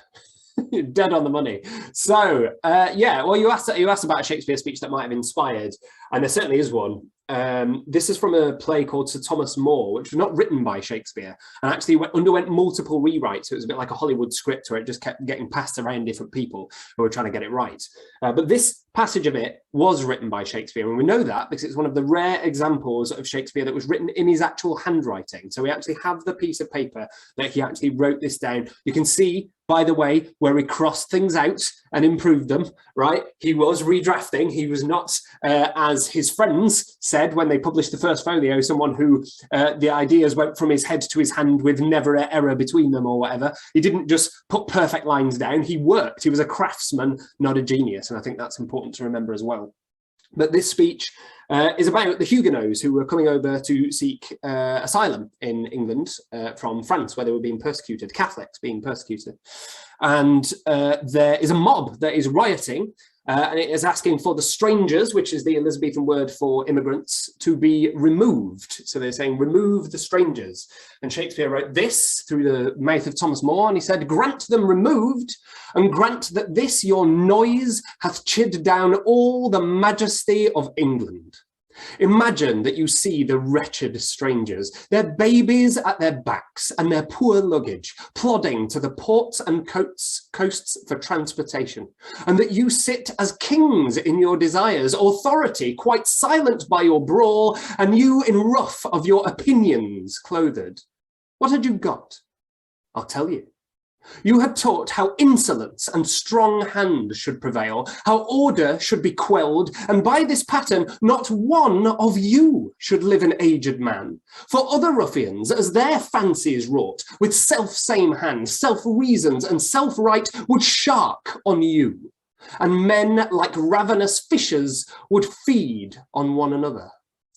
Dead on the money. So yeah, well, you asked about a Shakespeare speech that might have inspired, and there certainly is one. This is from a play called Sir Thomas More, which was not written by Shakespeare and actually underwent multiple rewrites. So it was a bit like a Hollywood script where it just kept getting passed around different people who were trying to get it right. But this passage of it was written by Shakespeare, and we know that because it's one of the rare examples of Shakespeare that was written in his actual handwriting. So we actually have the piece of paper that he actually wrote this down. You can see by the way, where he crossed things out and improved them, right? He was redrafting. He was not, as his friends said when they published the first folio, someone who the ideas went from his head to his hand with never an error between them or whatever. He didn't just put perfect lines down. He worked. He was a craftsman, not a genius. And I think that's important to remember as well. But this speech is about the Huguenots who were coming over to seek asylum in England from France, where they were being persecuted, Catholics being persecuted. And there is a mob that is rioting, and it is asking for the strangers, which is the Elizabethan word for immigrants, to be removed. So they're saying, remove the strangers. And Shakespeare wrote this through the mouth of Thomas More, and he said, grant them removed, and grant that this your noise hath chid down all the majesty of England. Imagine that you see the wretched strangers, their babies at their backs and their poor luggage, plodding to the ports and coasts for transportation, and that you sit as kings in your desires, authority quite silent by your brawl, and you in ruff of your opinions clothed. What had you got? I'll tell you. You had taught how insolence and strong hand should prevail, how order should be quelled, and by this pattern not one of you should live an aged man. For other ruffians, as their fancies wrought, with self-same hand, self-reasons, and self-right, would shark on you, and men like ravenous fishers would feed on one another.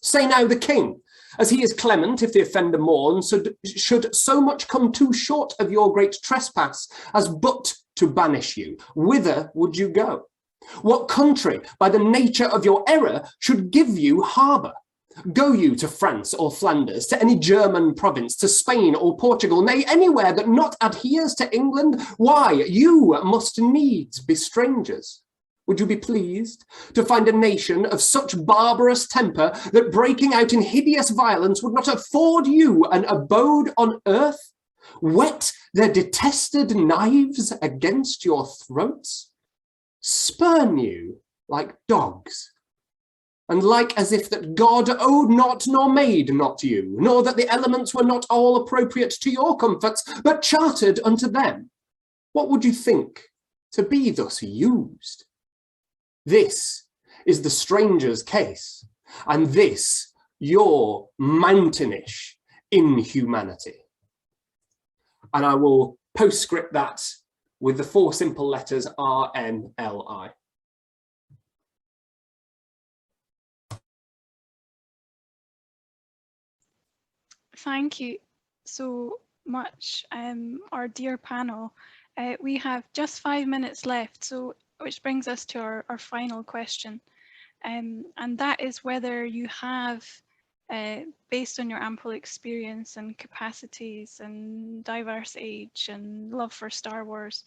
Say now the king, as he is clement if the offender mourns, should so much come too short of your great trespass as but to banish you. Whither would you go? What country, by the nature of your error, should give you harbour? Go you to France or Flanders, to any German province, to Spain or Portugal, nay, anywhere that not adheres to England? Why, you must needs be strangers. Would you be pleased to find a nation of such barbarous temper that breaking out in hideous violence would not afford you an abode on earth? Whet their detested knives against your throats? Spurn you like dogs? And like as if that God owed not nor made not you, nor that the elements were not all appropriate to your comforts, but chartered unto them? What would you think to be thus used? This is the stranger's case, and this your mountainish inhumanity. And I will postscript that with the 4 simple letters RNLI. Thank you so much, our dear panel. We have just 5 minutes left, so which brings us to our final question. And that is whether you have, based on your ample experience and capacities and diverse age and love for Star Wars,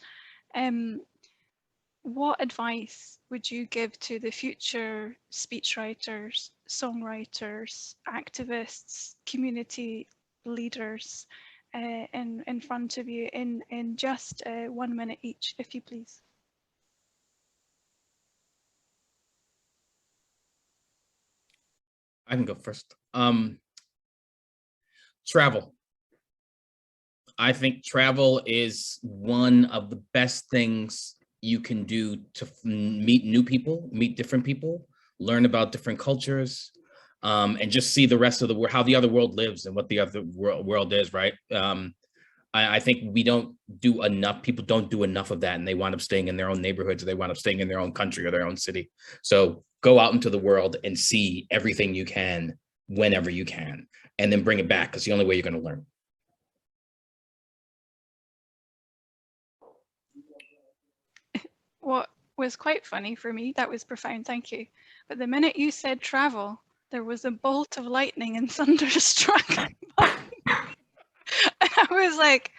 what advice would you give to the future speechwriters, songwriters, activists, community leaders in front of you in just 1 minute each, if you please? I can go first. Travel. I think travel is one of the best things you can do to meet new people, meet different people, learn about different cultures, and just see the rest of the world, how the other world lives and what the other world is, right? I think we don't do enough, people don't do enough of that, and they wind up staying in their own neighborhoods, or they wind up staying in their own country or their own city. So go out into the world and see everything you can, whenever you can, and then bring it back, because the only way you're going to learn. What was quite funny for me, that was profound, thank you. But the minute you said travel, there was a bolt of lightning and thunder struck. And I was like,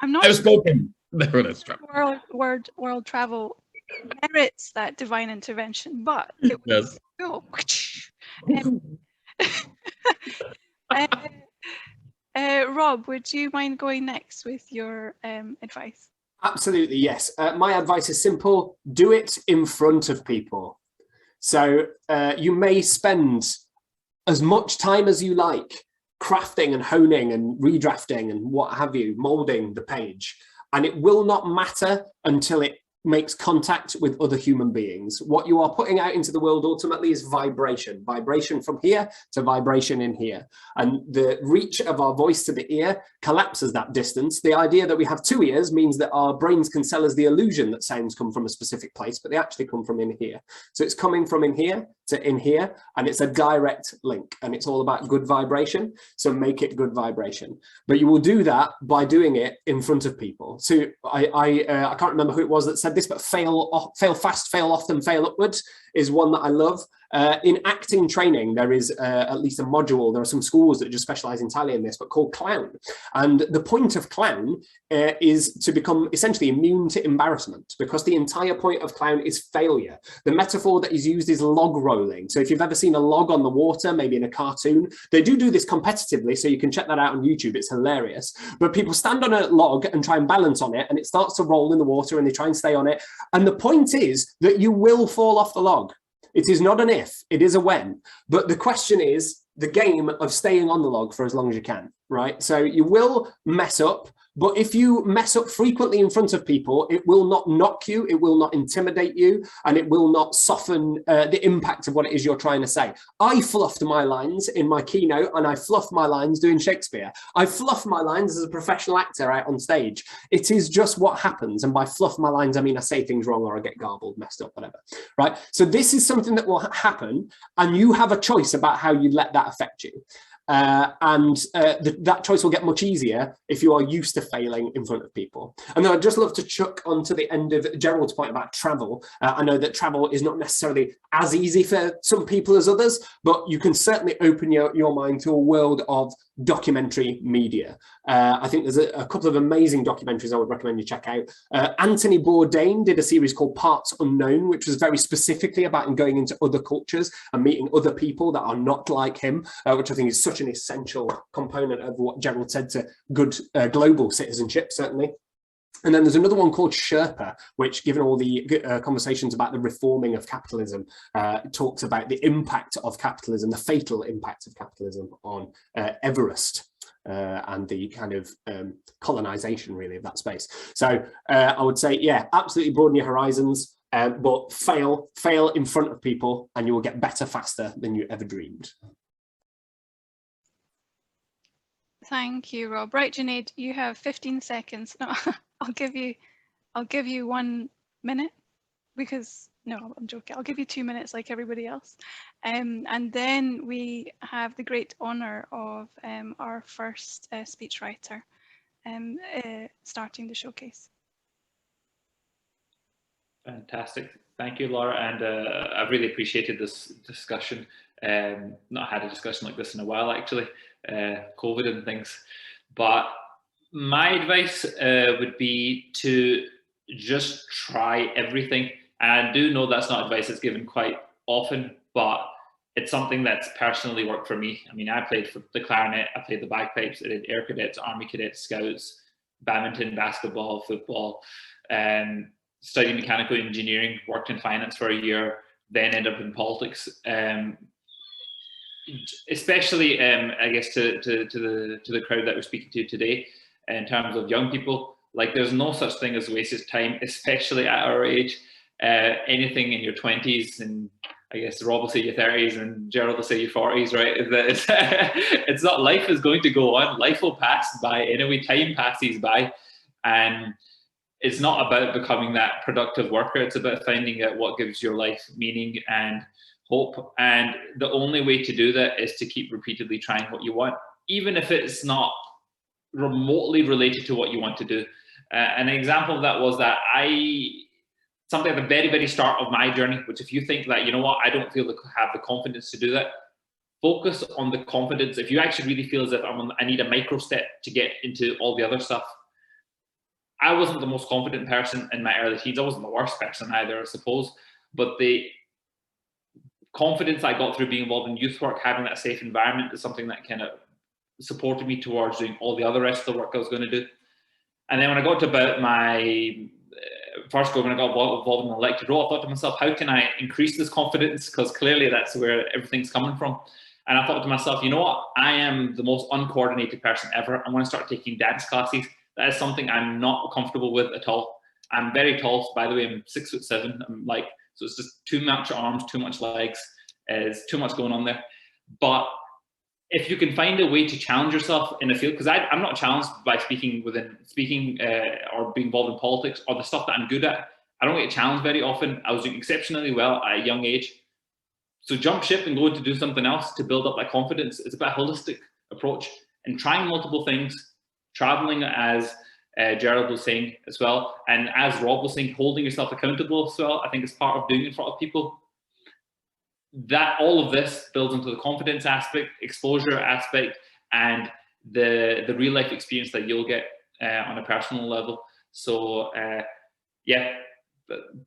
I'm not I was spoken. World travel merits that divine intervention, but it was cool. Rob, would you mind going next with your advice? Absolutely, yes. My advice is simple. Do it in front of people. So you may spend as much time as you like crafting and honing and redrafting and what have you, molding the page. and it will not matter until it makes contact with other human beings. What you are putting out into the world ultimately is vibration from here to vibration in here. And the reach of our voice to the ear collapses that distance. The idea that we have two ears means that our brains can sell us the illusion that sounds come from a specific place, but they actually come from in here. So it's coming from in here to in here, and it's a direct link, and it's all about good vibration. So make it good vibration. But you will do that by doing it in front of people. So I can't remember who it was that said this, but fail fast, fail often, fail upwards is one that I love. In acting training, there is at least a module. There are some schools that just specialize entirely in this, but called clown. And the point of clown is to become essentially immune to embarrassment, because the entire point of clown is failure. The metaphor that is used is log rolling. So if you've ever seen a log on the water, maybe in a cartoon, they do this competitively. So you can check that out on YouTube. It's hilarious. But people stand on a log and try and balance on it, and it starts to roll in the water, and they try and stay on it. And the point is that you will fall off the log. It is not an if, it is a when. But the question is the game of staying on the log for as long as you can, right? So you will mess up, but if you mess up frequently in front of people, it will not knock you, it will not intimidate you, and it will not soften the impact of what it is you're trying to say. I fluffed my lines in my keynote, and I fluffed my lines doing Shakespeare. I fluff my lines as a professional actor out on stage. It is just what happens. And by fluff my lines, I mean I say things wrong, or I get garbled, messed up, whatever, right? So this is something that will happen, and you have a choice about how you let that affect you. That choice will get much easier if you are used to failing in front of people. And then I'd just love to chuck on to the end of Gerald's point about travel. I know that travel is not necessarily as easy for some people as others, but you can certainly open your mind to a world of documentary media. I think there's a couple of amazing documentaries I would recommend you check out. Anthony Bourdain did a series called Parts Unknown, which was very specifically about going into other cultures and meeting other people that are not like him, which I think is such an essential component of what Gerald said to good global citizenship, certainly. And then there's another one called Sherpa, which, given all the conversations about the reforming of capitalism, talks about the impact of capitalism, the fatal impact of capitalism on Everest and the kind of colonization, really, of that space. So I would say, yeah, absolutely broaden your horizons, but fail in front of people, and you will get better faster than you ever dreamed. Thank you, Rob. Right, Junaid, you have 15 seconds. No, I'll give you 1 minute, because no, I'm joking. I'll give you 2 minutes like everybody else. And then we have the great honor of our first speechwriter starting the showcase. Fantastic. Thank you, Laura. And I've really appreciated this discussion. Not had a discussion like this in a while, actually, COVID and things. But my advice would be to just try everything. And I do know that's not advice that's given quite often, but it's something that's personally worked for me. I mean, I played for the clarinet, I played the bagpipes, I did Air Cadets, Army Cadets, Scouts, badminton, basketball, football, studied mechanical engineering, worked in finance for a year, then ended up in politics. Especially, I guess, to the crowd that we're speaking to today, in terms of young people, like, there's no such thing as wasted time, especially at our age. Anything in your 20s, and I guess Rob will say your 30s, and Gerald will say your 40s, right? It's not, life is going to go on. Life will pass by anyway. Time passes by, and it's not about becoming that productive worker. It's about finding out what gives your life meaning and hope. And the only way to do that is to keep repeatedly trying what you want, even if it's not remotely related to what you want to do. An example of that was that something at the very, very start of my journey, which, if you think that, you know what, I don't feel have the confidence to do that, focus on the confidence. If you actually really feel as if I need a micro step to get into all the other stuff. I wasn't the most confident person in my early teens. I wasn't the worst person either, I suppose. But the confidence I got through being involved in youth work, having that safe environment, is something that kind of supported me towards doing all the other rest of the work I was going to do. And then when I got to about my first go, when I got involved in an elected role, I thought to myself, how can I increase this confidence? Because clearly that's where everything's coming from. And I thought to myself, you know what? I am the most uncoordinated person ever. I'm going to start taking dance classes. That is something I'm not comfortable with at all. I'm very tall, by the way. I'm 6'7". I'm like, so it's just too much arms, too much legs. There's too much going on there. But if you can find a way to challenge yourself in a field, because I'm not challenged by speaking or being involved in politics or the stuff that I'm good at. I don't get challenged very often. I was doing exceptionally well at a young age. So jump ship and go to do something else to build up that confidence. It's about a holistic approach and trying multiple things, traveling, as Gerald was saying as well, and as Rob was saying, holding yourself accountable as well. I think it's part of doing it in front of people. That all of this builds into the confidence aspect, exposure aspect, and the real life experience that you'll get on a personal level. So yeah,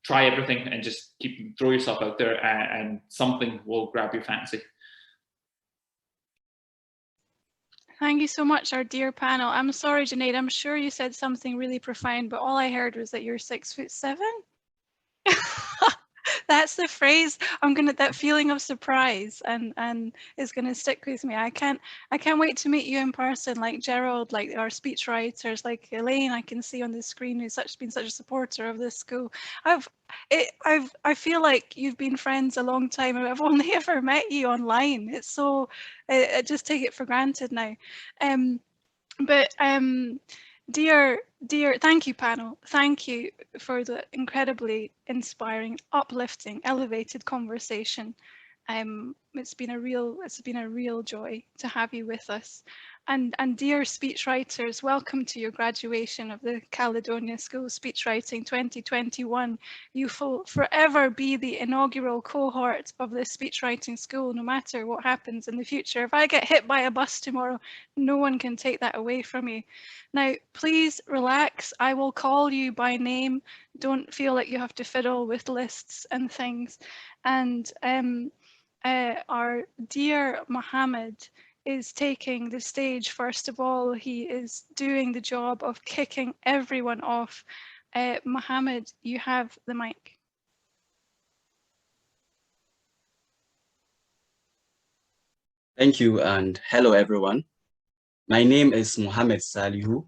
try everything and just throw yourself out there, and something will grab your fancy. Thank you so much, our dear panel. I'm sorry, Junaid, I'm sure you said something really profound, but all I heard was that you're 6'7". That's the phrase. That feeling of surprise and is gonna stick with me. I can't wait to meet you in person, like Gerald, like our speechwriters, like Elaine. I can see on the screen who's been such a supporter of this school. I feel like you've been friends a long time, and I've only ever met you online. It's so I just take it for granted now. Dear, thank you, panel. Thank you for the incredibly inspiring, uplifting, elevated conversation. It's been a real joy to have you with us. And dear speechwriters, welcome to your graduation of the Caledonia School of Speechwriting 2021. You will forever be the inaugural cohort of the speechwriting school, no matter what happens in the future. If I get hit by a bus tomorrow, no one can take that away from you. Now, please relax. I will call you by name. Don't feel like you have to fiddle with lists and things. And our dear Mohammed is taking the stage. First of all, he is doing the job of kicking everyone off. Mohammed, you have the mic. Thank you, and hello everyone. My name is Mohammed Salihu.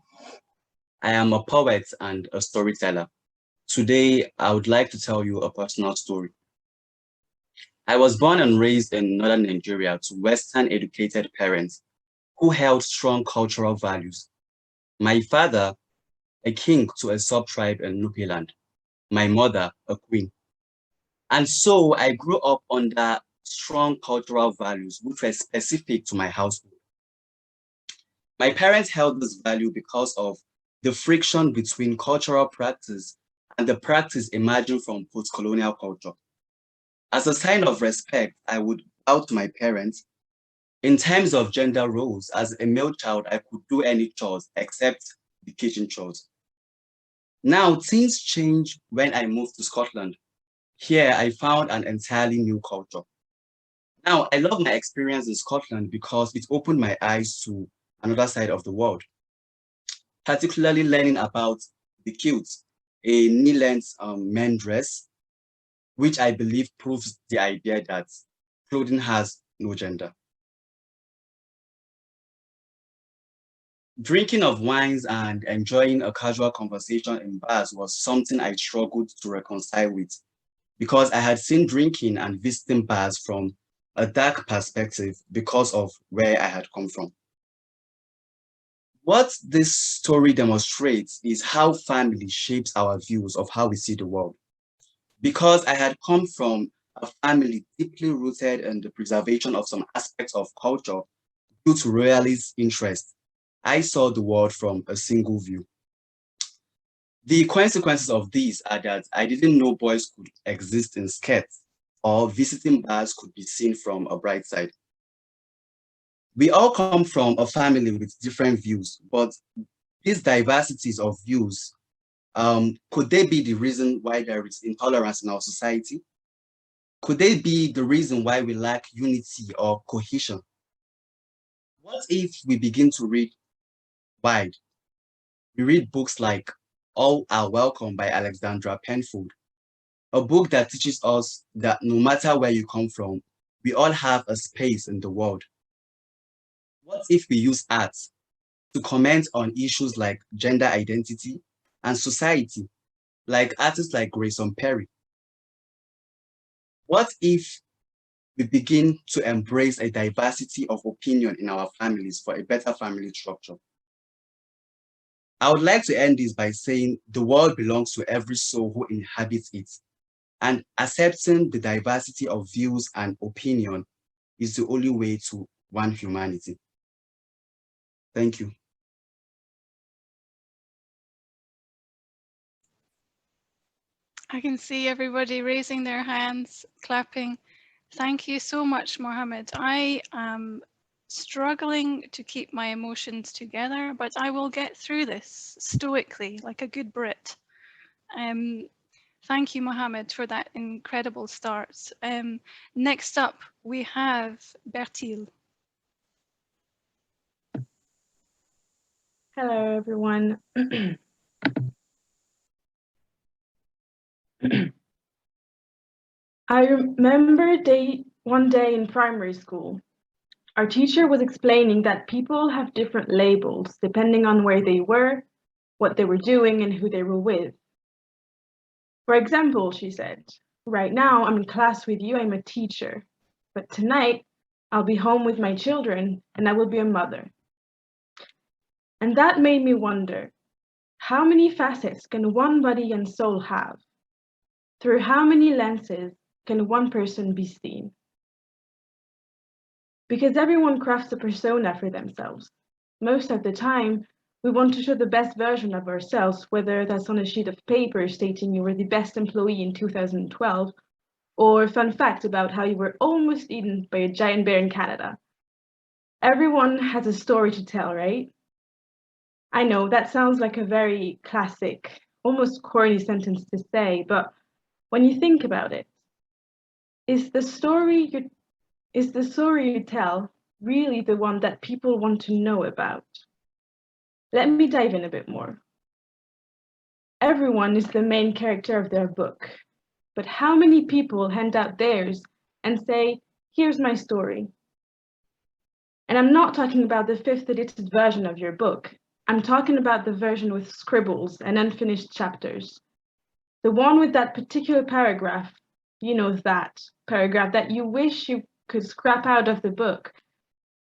I am a poet and a storyteller. Today, I would like to tell you a personal story. I was born and raised in northern Nigeria to Western educated parents who held strong cultural values. My father, a king to a sub-tribe in Nupe land. My mother, a queen. And so I grew up under strong cultural values which were specific to my household. My parents held this value because of the friction between cultural practice and the practice emerging from post-colonial culture. As a sign of respect, I would bow to my parents. In terms of gender roles, as a male child, I could do any chores except the kitchen chores. Now, things changed when I moved to Scotland. Here, I found an entirely new culture. Now, I love my experience in Scotland because it opened my eyes to another side of the world, particularly learning about the kilt, a knee-length men dress, which I believe proves the idea that clothing has no gender. Drinking of wines and enjoying a casual conversation in bars was something I struggled to reconcile with because I had seen drinking and visiting bars from a dark perspective because of where I had come from. What this story demonstrates is how family shapes our views of how we see the world. Because I had come from a family deeply rooted in the preservation of some aspects of culture due to royalist interest, I saw the world from a single view. The consequences of this are that I didn't know boys could exist in skirts or visiting bars could be seen from a bright side. We all come from a family with different views, but these diversities of views, could they be the reason why there is intolerance in our society? Could they be the reason why we lack unity or cohesion? What if we begin to read wide? We read books like All Are Welcome by Alexandra Penfold, a book that teaches us that no matter where you come from, we all have a space in the world. What if we use art, to comment on issues like gender identity and society, like artists like Grayson Perry? What if we begin to embrace a diversity of opinion in our families for a better family structure? I would like to end this by saying the world belongs to every soul who inhabits it, and accepting the diversity of views and opinion is the only way to one humanity. Thank you. I can see everybody raising their hands, clapping. Thank you so much, Mohammed. I am struggling to keep my emotions together, but I will get through this stoically, like a good Brit. Thank you, Mohammed, for that incredible start. Next up, we have Bertil. Hello, everyone. I remember one day in primary school, our teacher was explaining that people have different labels depending on where they were, what they were doing, and who they were with. For example, she said, right now I'm in class with you, I'm a teacher, but tonight I'll be home with my children and I will be a mother. And that made me wonder, how many facets can one body and soul have? Through how many lenses can one person be seen? Because everyone crafts a persona for themselves. Most of the time, we want to show the best version of ourselves, whether that's on a sheet of paper stating you were the best employee in 2012, or a fun fact about how you were almost eaten by a giant bear in Canada. Everyone has a story to tell, right? I know that sounds like a very classic, almost corny sentence to say, but when you think about it, is the story you tell really the one that people want to know about? Let me dive in a bit more. Everyone is the main character of their book, but how many people hand out theirs and say, here's my story? And I'm not talking about the 5th edited version of your book. I'm talking about the version with scribbles and unfinished chapters. The one with that particular paragraph, you know, that paragraph that you wish you could scrap out of the book,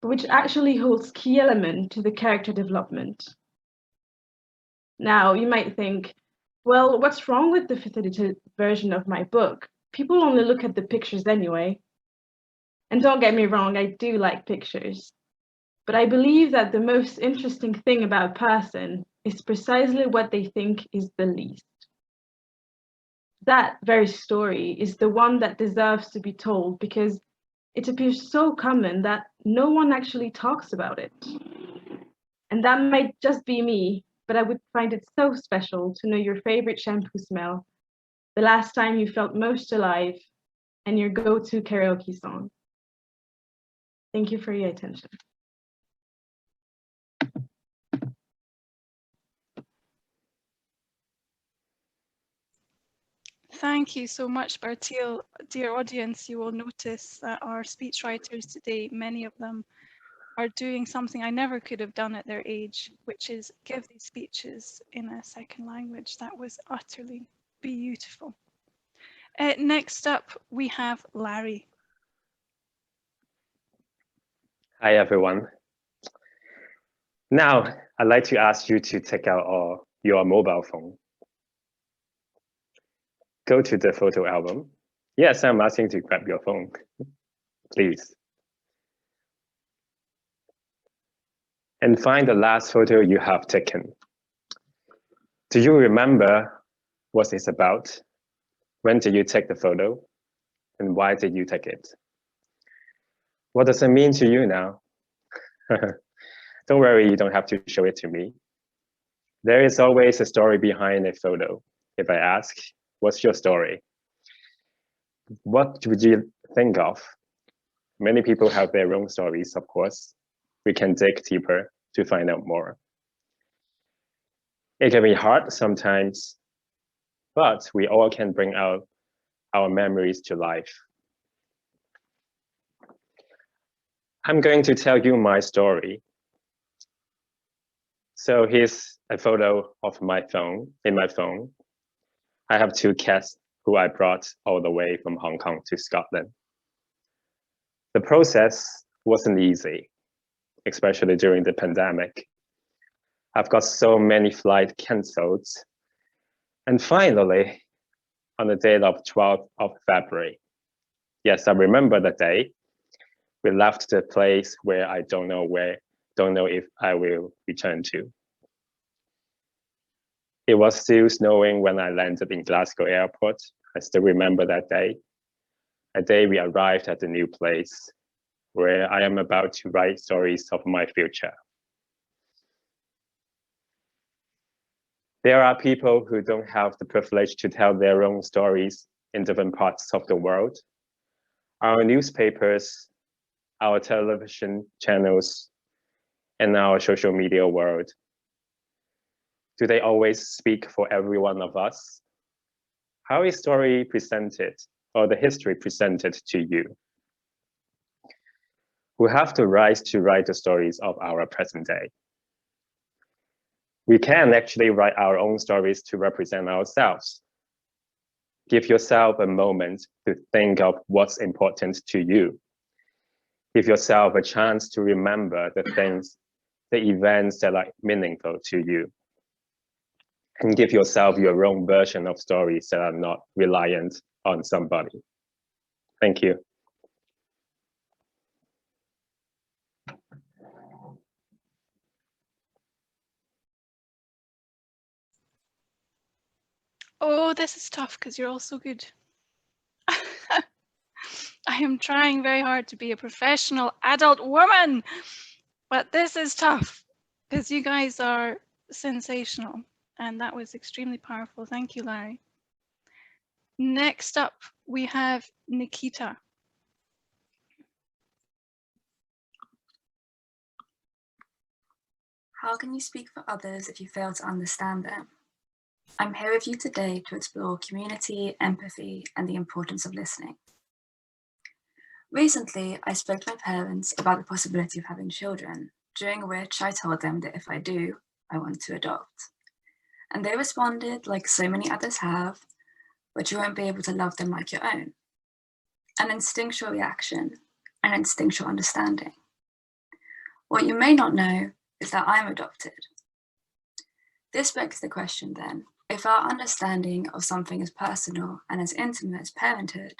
but which actually holds key element to the character development. Now, you might think, well, what's wrong with the 5th edited version of my book? People only look at the pictures anyway. And don't get me wrong, I do like pictures. But I believe that the most interesting thing about a person is precisely what they think is the least. That very story is the one that deserves to be told because it appears so common that no one actually talks about it. And that might just be me, but I would find it so special to know your favorite shampoo smell, the last time you felt most alive, and your go-to karaoke song. Thank you for your attention. Thank you so much, Bertil. Dear audience, you will notice that our speechwriters today, many of them, are doing something I never could have done at their age, which is give these speeches in a second language. That was utterly beautiful. Next up, we have Larry. Hi, everyone. Now, I'd like to ask you to take out your mobile phone. Go to the photo album. Yes, I'm asking to grab your phone, please. And find the last photo you have taken. Do you remember what it's about? When did you take the photo? And why did you take it? What does it mean to you now? Don't worry, you don't have to show it to me. There is always a story behind a photo. If I ask, what's your story? What would you think of? Many people have their own stories, of course. We can dig deeper to find out more. It can be hard sometimes, but we all can bring out our memories to life. I'm going to tell you my story. So here's a photo of my phone, in my phone. I have 2 cats who I brought all the way from Hong Kong to Scotland. The process wasn't easy, especially during the pandemic. I've got so many flights cancelled. And finally, on the date of 12th of February, yes, I remember the day, we left the place where I don't know if I will return to. It was still snowing when I landed in Glasgow airport. I still remember that day. A day we arrived at the new place where I am about to write stories of my future. There are people who don't have the privilege to tell their own stories in different parts of the world. Our newspapers, our television channels, and our social media world. Do they always speak for every one of us? How is story presented or the history presented to you? We have to rise to write the stories of our present day. We can actually write our own stories to represent ourselves. Give yourself a moment to think of what's important to you. Give yourself a chance to remember the things, the events that are meaningful to you. And give yourself your own version of stories that are not reliant on somebody. Thank you. Oh, this is tough because you're all so good. I am trying very hard to be a professional adult woman, but this is tough because you guys are sensational, and that was extremely powerful. Thank you, Larry. Next up, we have Nikita. How can you speak for others if you fail to understand them? I'm here with you today to explore community, empathy, and the importance of listening. Recently, I spoke to my parents about the possibility of having children, during which I told them that if I do, I want to adopt. And they responded like so many others have, but you won't be able to love them like your own. An instinctual reaction, an instinctual understanding. What you may not know is that I'm adopted. This begs the question then, if our understanding of something as personal and as intimate as parenthood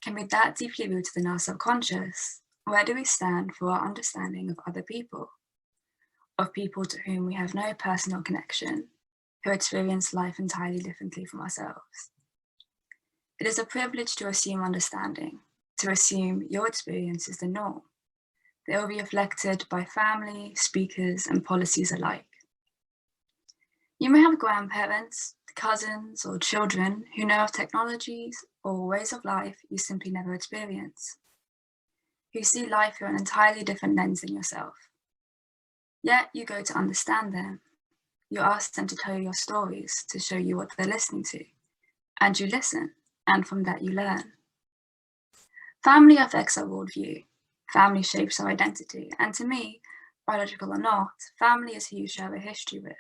can be that deeply rooted in our subconscious, where do we stand for our understanding of other people? Of people to whom we have no personal connection, who experience life entirely differently from ourselves. It is a privilege to assume understanding, to assume your experience is the norm. They will be reflected by family, speakers, and policies alike. You may have grandparents, cousins, or children who know of technologies or ways of life you simply never experience, who see life through an entirely different lens than yourself. Yet you go to understand them. You ask them to tell you your stories, to show you what they're listening to, and you listen, and from that you learn. Family affects our worldview. Family shapes our identity, and to me, biological or not, family is who you share a history with.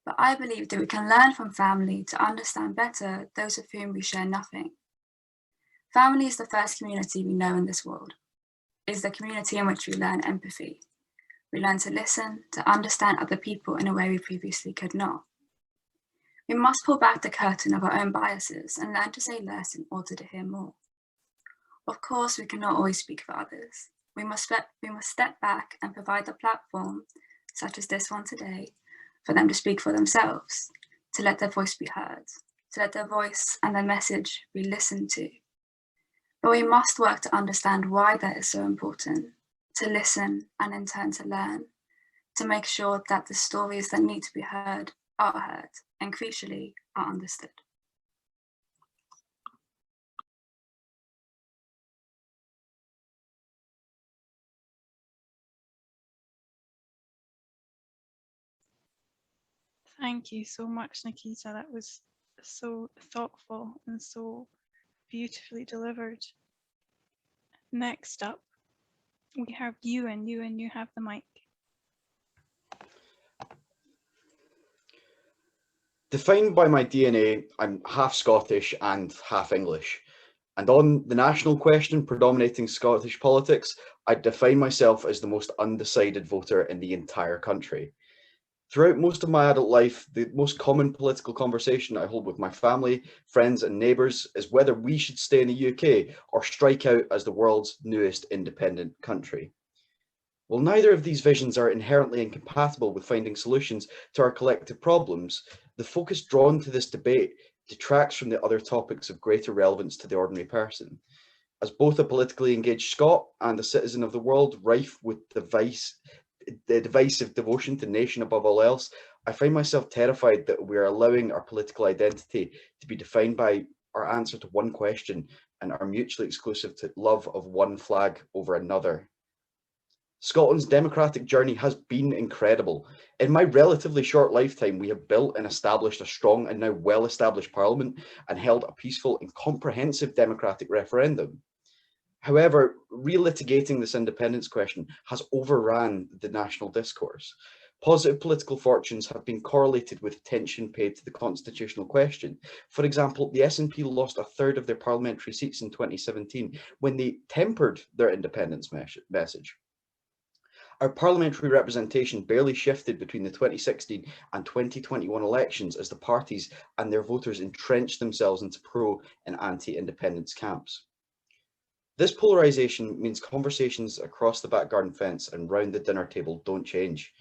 But I believe that we can learn from family to understand better those with whom we share nothing. Family is the first community we know in this world. It is the community in which we learn empathy. We learn to listen, to understand other people in a way we previously could not. We must pull back the curtain of our own biases and learn to say less in order to hear more. Of course, we cannot always speak for others. We must step back and provide the platform, such as this one today, for them to speak for themselves, to let their voice be heard, to let their voice and their message be listened to. But we must work to understand why that is so important, to listen and in turn to learn, to make sure that the stories that need to be heard are heard, and crucially, are understood. Thank you so much, Nikita. That was so thoughtful and so beautifully delivered. Next up, we have you, and you have the mic. Defined by my DNA, I'm half Scottish and half English. And on the national question predominating Scottish politics, I define myself as the most undecided voter in the entire country. Throughout most of my adult life, the most common political conversation I hold with my family, friends and neighbours is whether we should stay in the UK or strike out as the world's newest independent country. While neither of these visions are inherently incompatible with finding solutions to our collective problems, the focus drawn to this debate detracts from the other topics of greater relevance to the ordinary person. As both a politically engaged Scot and a citizen of the world rife with the divisive devotion to nation above all else, I find myself terrified that we are allowing our political identity to be defined by our answer to one question and our mutually exclusive love of one flag over another. Scotland's democratic journey has been incredible. In my relatively short lifetime, we have built and established a strong and now well-established parliament and held a peaceful and comprehensive democratic referendum. However, relitigating this independence question has overran the national discourse. Positive political fortunes have been correlated with attention paid to the constitutional question. For example, the SNP lost a third of their parliamentary seats in 2017 when they tempered their independence message. Our parliamentary representation barely shifted between the 2016 and 2021 elections as the parties and their voters entrenched themselves into pro and anti-independence camps. This polarisation means conversations across the back garden fence and round the dinner table don't change.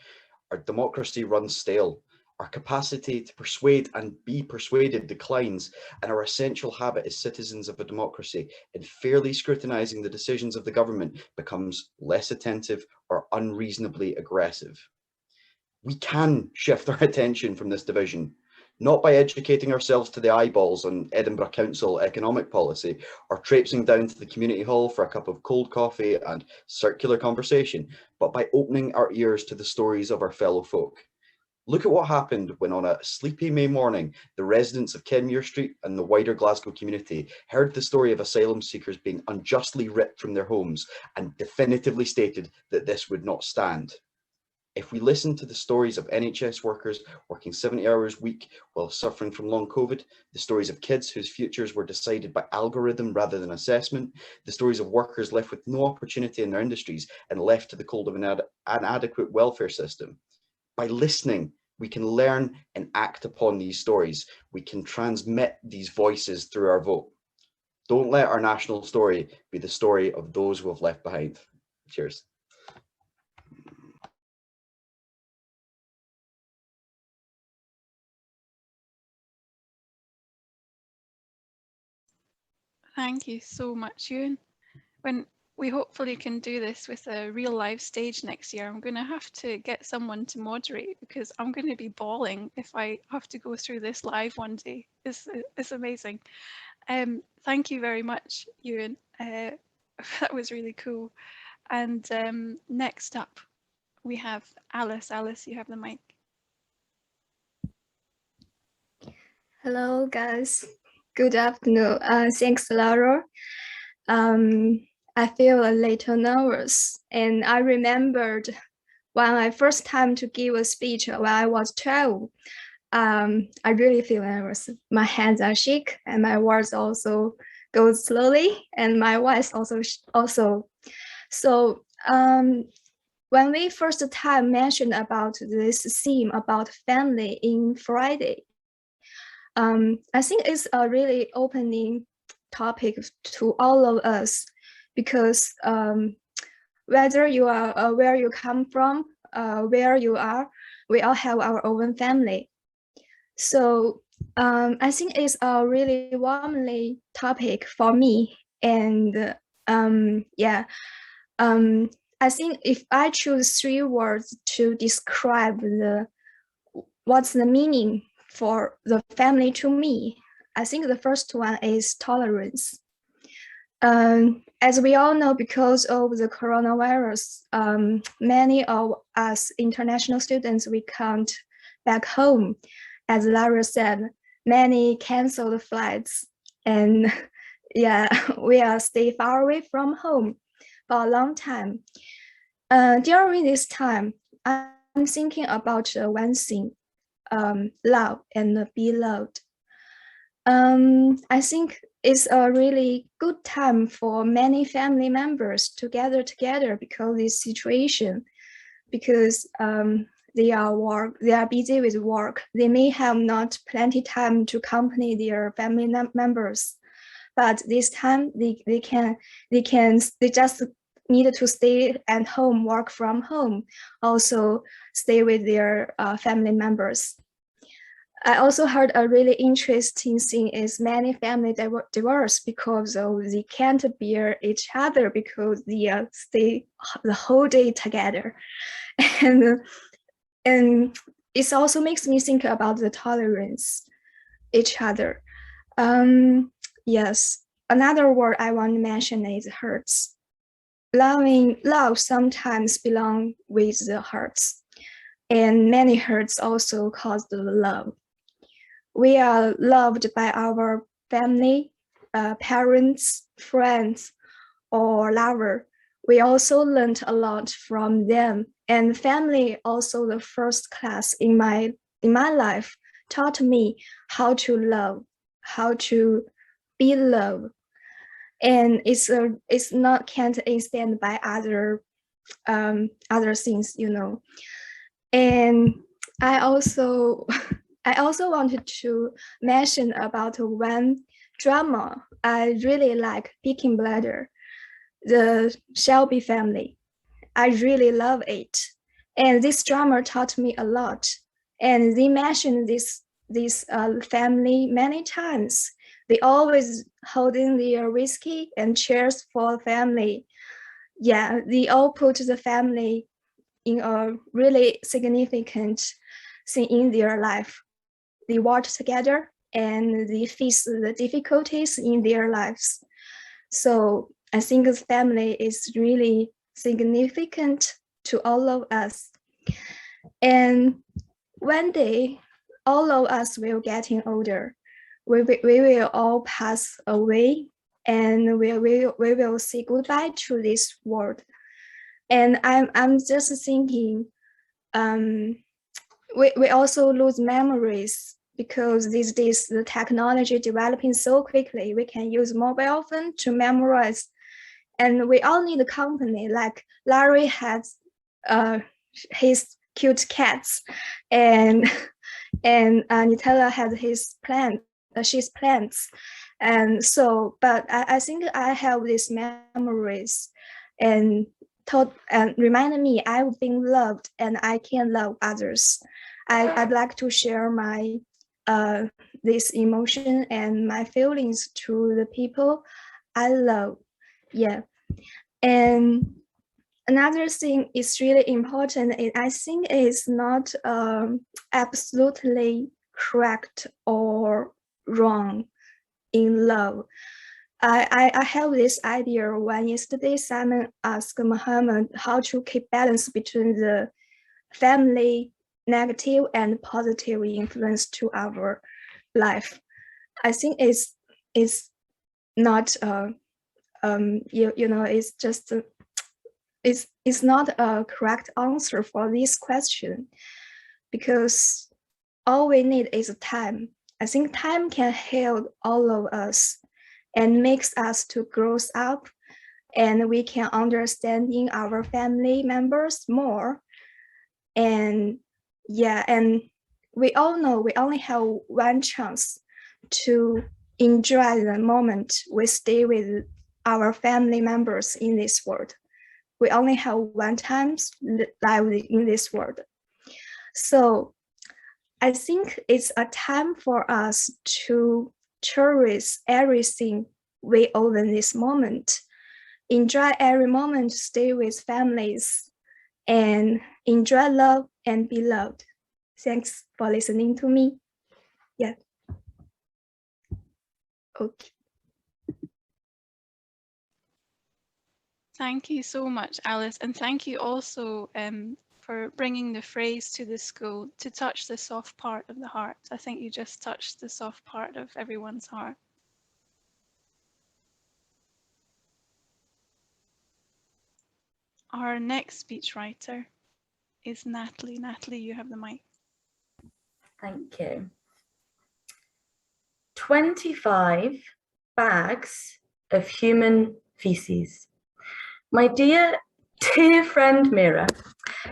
Our democracy runs stale. Our capacity to persuade and be persuaded declines, and our essential habit as citizens of a democracy in fairly scrutinising the decisions of the government becomes less attentive or unreasonably aggressive. We can shift our attention from this division, not by educating ourselves to the eyeballs on Edinburgh Council economic policy or traipsing down to the community hall for a cup of cold coffee and circular conversation, but by opening our ears to the stories of our fellow folk. Look at what happened when on a sleepy May morning, the residents of Kenmure Street and the wider Glasgow community heard the story of asylum seekers being unjustly ripped from their homes and definitively stated that this would not stand. If we listen to the stories of NHS workers working 70 hours a week while suffering from long COVID, the stories of kids whose futures were decided by algorithm rather than assessment, the stories of workers left with no opportunity in their industries and left to the cold of an inadequate welfare system. By listening, we can learn and act upon these stories. We can transmit these voices through our vote. Don't let our national story be the story of those who have left behind. Cheers. Thank you so much, Ewan. When we hopefully can do this with a real live stage next year, I'm going to have to get someone to moderate because I'm going to be bawling if I have to go through this live one day. It's amazing. Thank you very much, Ewan. That was really cool. And next up, we have Alice. Alice, you have the mic. Hello, guys. Good afternoon. Thanks, Laura. I feel a little nervous, and I remembered when I first time to give a speech when I was 12. I really feel nervous. My hands are shake, and my words also go slowly, and my voice also. So when we first time mentioned about this theme about family in Friday, I think it's a really opening topic to all of us, because whether you are where you come from, where you are, we all have our own family. So I think it's a really warmly topic for me. And I think if I choose 3 words to describe what's the meaning for the family to me, I think the first one is tolerance. As we all know, because of the coronavirus, many of us international students, we can't back home. As Lara said, many canceled flights, and we are stay far away from home for a long time. During this time, I'm thinking about one thing. love and be loved. I think it's a really good time for many family members to gather together because this situation, because they are busy with work. They may have not plenty time to accompany their family members, but this time they just need to stay at home, work from home, also stay with their family members. I also heard a really interesting thing is many family divorce because they can't bear each other because they stay the whole day together. And it also makes me think about the tolerance each other. Yes, another word I want to mention is hurts. Love sometimes belong with the hurts, and many hurts also cause the love. We are loved by our family, parents, friends, or lover. We also learned a lot from them, and family also the first class in my life taught me how to love, how to be loved, and it's not can't extend by other things, you know. And I also wanted to mention about one drama I really like, Peaky Blinders, the Shelby family. I really love it, and this drama taught me a lot. And they mentioned this family many times. They always holding their whiskey and cheers for family. Yeah, they all put the family in a really significant thing in their life. They work together and they face the difficulties in their lives. So I think the family is really significant to all of us. And one day, all of us will getting older. We will all pass away, and we will say goodbye to this world. And I'm just thinking, we also lose memories because these days the technology developing so quickly. We can use mobile phone to memorize, and we all need a company. Like Larry has his cute cats, and Nutella has his she's plants, and so. But I think I have these memories, and reminded me I've been loved and I can love others. I'd like to share my this emotion and my feelings to the people I love. Yeah. And another thing is really important, and I think it's not absolutely correct or wrong in love. I have this idea when yesterday Simon asked Muhammad how to keep balance between the family negative and positive influence to our life. I think it's not you know, it's just it's not a correct answer for this question, because all we need is time. I think time can heal all of us and makes us to grow up, and we can understanding our family members more. And yeah, and we all know we only have one chance to enjoy the moment we stay with our family members in this world. We only have one time live in this world. So I think it's a time for us to cherish everything we own in this moment. Enjoy every moment, stay with families, and enjoy love and be loved. Thanks for listening to me. Yeah. Okay. Thank you so much, Alice, and thank you also for bringing the phrase to the school to touch the soft part of the heart. I think you just touched the soft part of everyone's heart. Our next speechwriter is Natalie. Natalie, you have the mic. Thank you. 25 bags of human feces. My dear friend Mira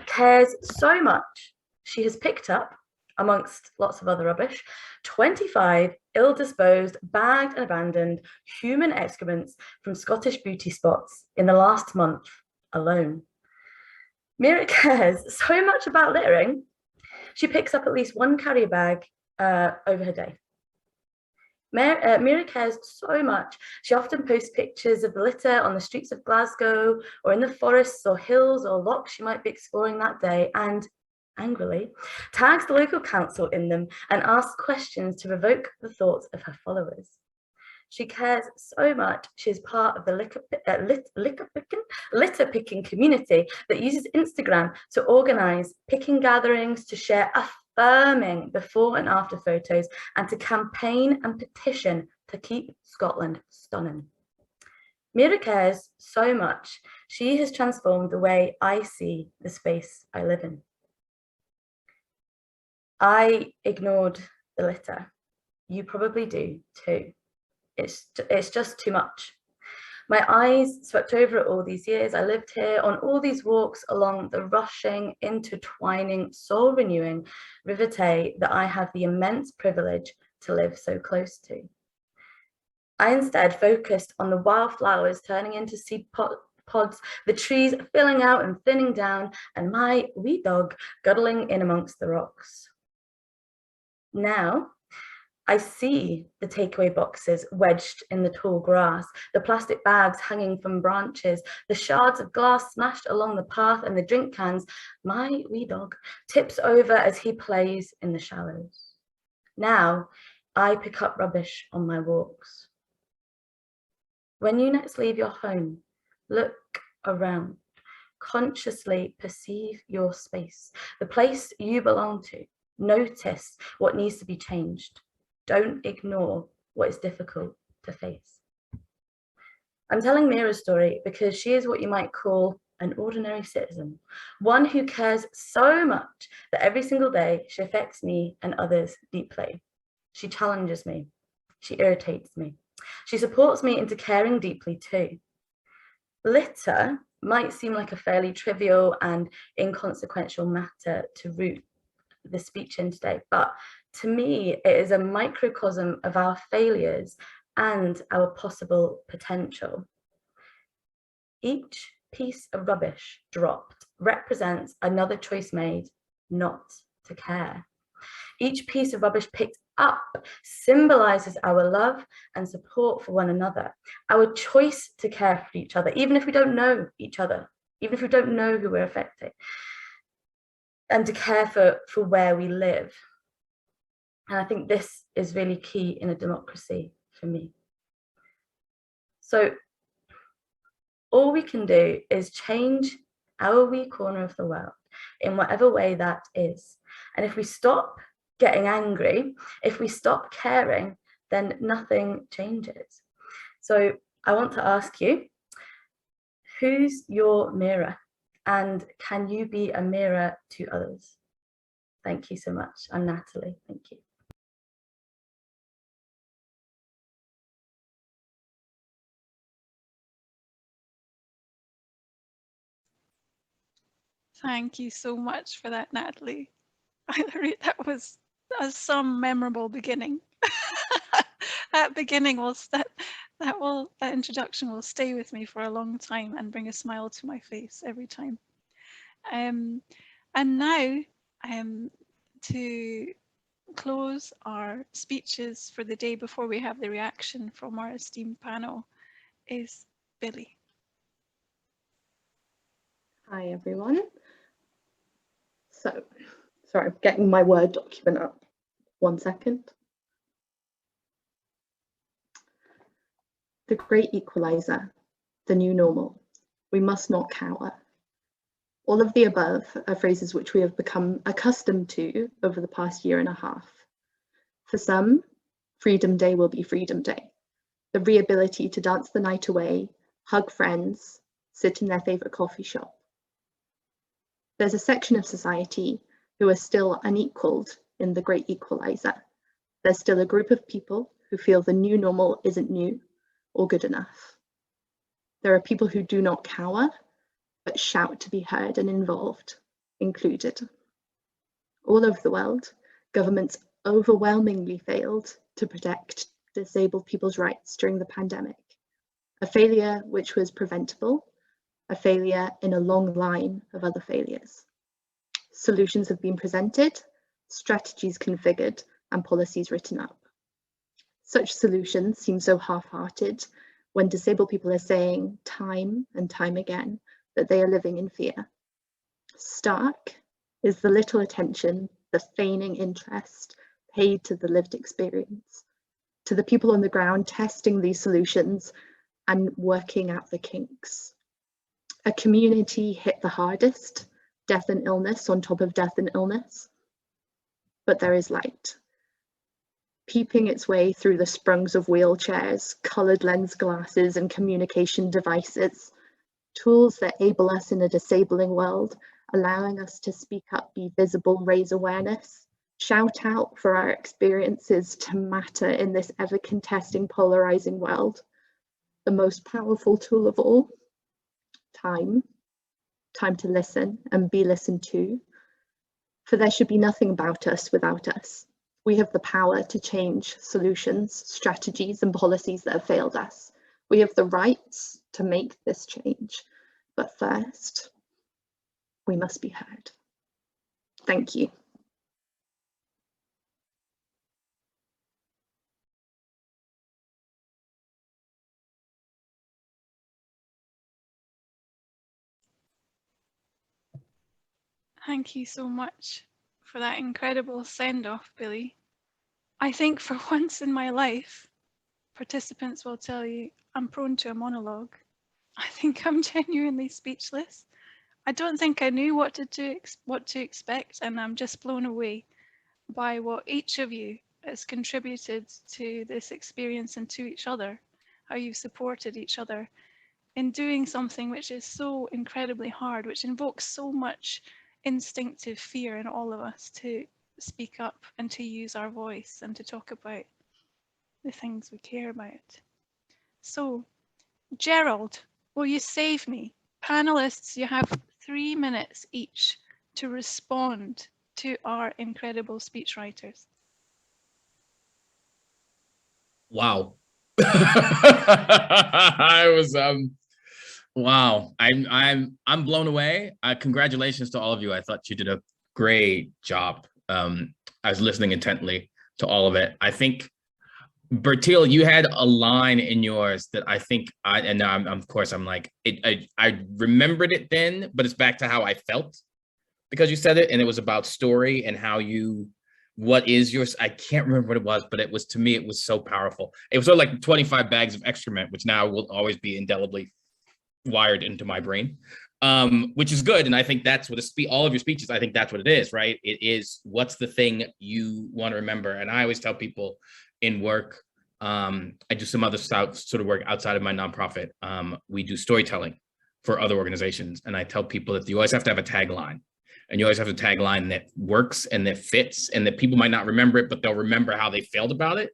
cares so much she has picked up, amongst lots of other rubbish, 25 ill-disposed, bagged and abandoned human excrements from Scottish beauty spots in the last month alone. Mira cares so much about littering, she picks up at least one carrier bag over her day. Mira cares so much, she often posts pictures of the litter on the streets of Glasgow or in the forests or hills or lochs she might be exploring that day, and angrily tags the local council in them and asks questions to provoke the thoughts of her followers. She cares so much, she is part of the litter picking community that uses Instagram to organise picking gatherings, to share affirming before and after photos, and to campaign and petition to keep Scotland stunning. Mira cares so much, she has transformed the way I see the space I live in. I ignored the litter. You probably do too. It's just too much. My eyes swept over it all these years. I lived here on all these walks along the rushing, intertwining, soul-renewing River Tay that I have the immense privilege to live so close to. I instead focused on the wildflowers turning into seed pods, the trees filling out and thinning down, and my wee dog guddling in amongst the rocks. Now, I see the takeaway boxes wedged in the tall grass, the plastic bags hanging from branches, the shards of glass smashed along the path, and the drink cans my wee dog tips over as he plays in the shallows. Now, I pick up rubbish on my walks. When you next leave your home, look around, consciously perceive your space, the place you belong to. Notice what needs to be changed. Don't ignore what is difficult to face. I'm telling Mira's story because she is what you might call an ordinary citizen, one who cares so much that every single day she affects me and others deeply. She challenges me. She irritates me. She supports me into caring deeply too. Litter might seem like a fairly trivial and inconsequential matter to root the speech in today, but to me, it is a microcosm of our failures and our possible potential. Each piece of rubbish dropped represents another choice made not to care. Each piece of rubbish picked up symbolizes our love and support for one another, our choice to care for each other, even if we don't know each other, even if we don't know who we're affecting, and to care for where we live. And I think this is really key in a democracy for me. So all we can do is change our wee corner of the world in whatever way that is. And if we stop getting angry, if we stop caring, then nothing changes. So I want to ask you, who's your mirror? And can you be a mirror to others? Thank you so much. I'm Natalie. Thank you. Thank you so much for that, Natalie. That was some memorable beginning. That beginning that introduction will stay with me for a long time and bring a smile to my face every time. And now, to close our speeches for the day before we have the reaction from our esteemed panel is Billy. Hi everyone. So, sorry, I'm getting my Word document up. 1 second. The great equalizer, the new normal. We must not cower. All of the above are phrases which we have become accustomed to over the past year and a half. For some, Freedom Day will be Freedom Day. The re-ability to dance the night away, hug friends, sit in their favourite coffee shop. There's a section of society who are still unequalled in The Great Equalizer. There's still a group of people who feel the new normal isn't new or good enough. There are people who do not cower, but shout to be heard and involved, included. All over the world, governments overwhelmingly failed to protect disabled people's rights during the pandemic, a failure which was preventable, a failure in a long line of other failures. Solutions have been presented, strategies configured, and policies written up. Such solutions seem so half-hearted when disabled people are saying time and time again that they are living in fear. Stark is the little attention, the feigning interest paid to the lived experience, to the people on the ground testing these solutions and working out the kinks. A community hit the hardest, death and illness on top of death and illness, but there is light. Peeping its way through the sprungs of wheelchairs, coloured lens glasses and communication devices, tools that able us in a disabling world, allowing us to speak up, be visible, raise awareness, shout out for our experiences to matter in this ever-contesting, polarising world. The most powerful tool of all, time to listen and be listened to. For there should be nothing about us without us. We have the power to change solutions, strategies, and policies that have failed us. We have the rights to make this change. But first, we must be heard. Thank you. Thank you so much for that incredible send-off, Billy. I think for once in my life, participants will tell you I'm prone to a monologue. I think I'm genuinely speechless. I don't think I knew what to expect, and I'm just blown away by what each of you has contributed to this experience and to each other, how you've supported each other in doing something which is so incredibly hard, which invokes so much instinctive fear in all of us to speak up and to use our voice and to talk about the things we care about. So, Gerald, will you save me? Panelists, you have 3 minutes each to respond to our incredible speechwriters. Wow. I was wow. I'm blown away. Congratulations to all of you. I thought you did a great job. I was listening intently to all of it. I think Bertil, you had a line in yours that I think I remembered it then, but it's back to how I felt because you said it, and it was about story and how what is yours. I can't remember what it was, but it was, to me, it was so powerful. It was sort of like 25 bags of excrement, which now will always be indelibly wired into my brain, which is good. And I think that's what all of your speeches, I think that's what it is, right? It is, what's the thing you want to remember? And I always tell people in work, I do some other sort of work outside of my nonprofit. We do storytelling for other organizations. And I tell people that you always have to have a tagline. And you always have a tagline that works and that fits, and that people might not remember it, but they'll remember how they felt about it.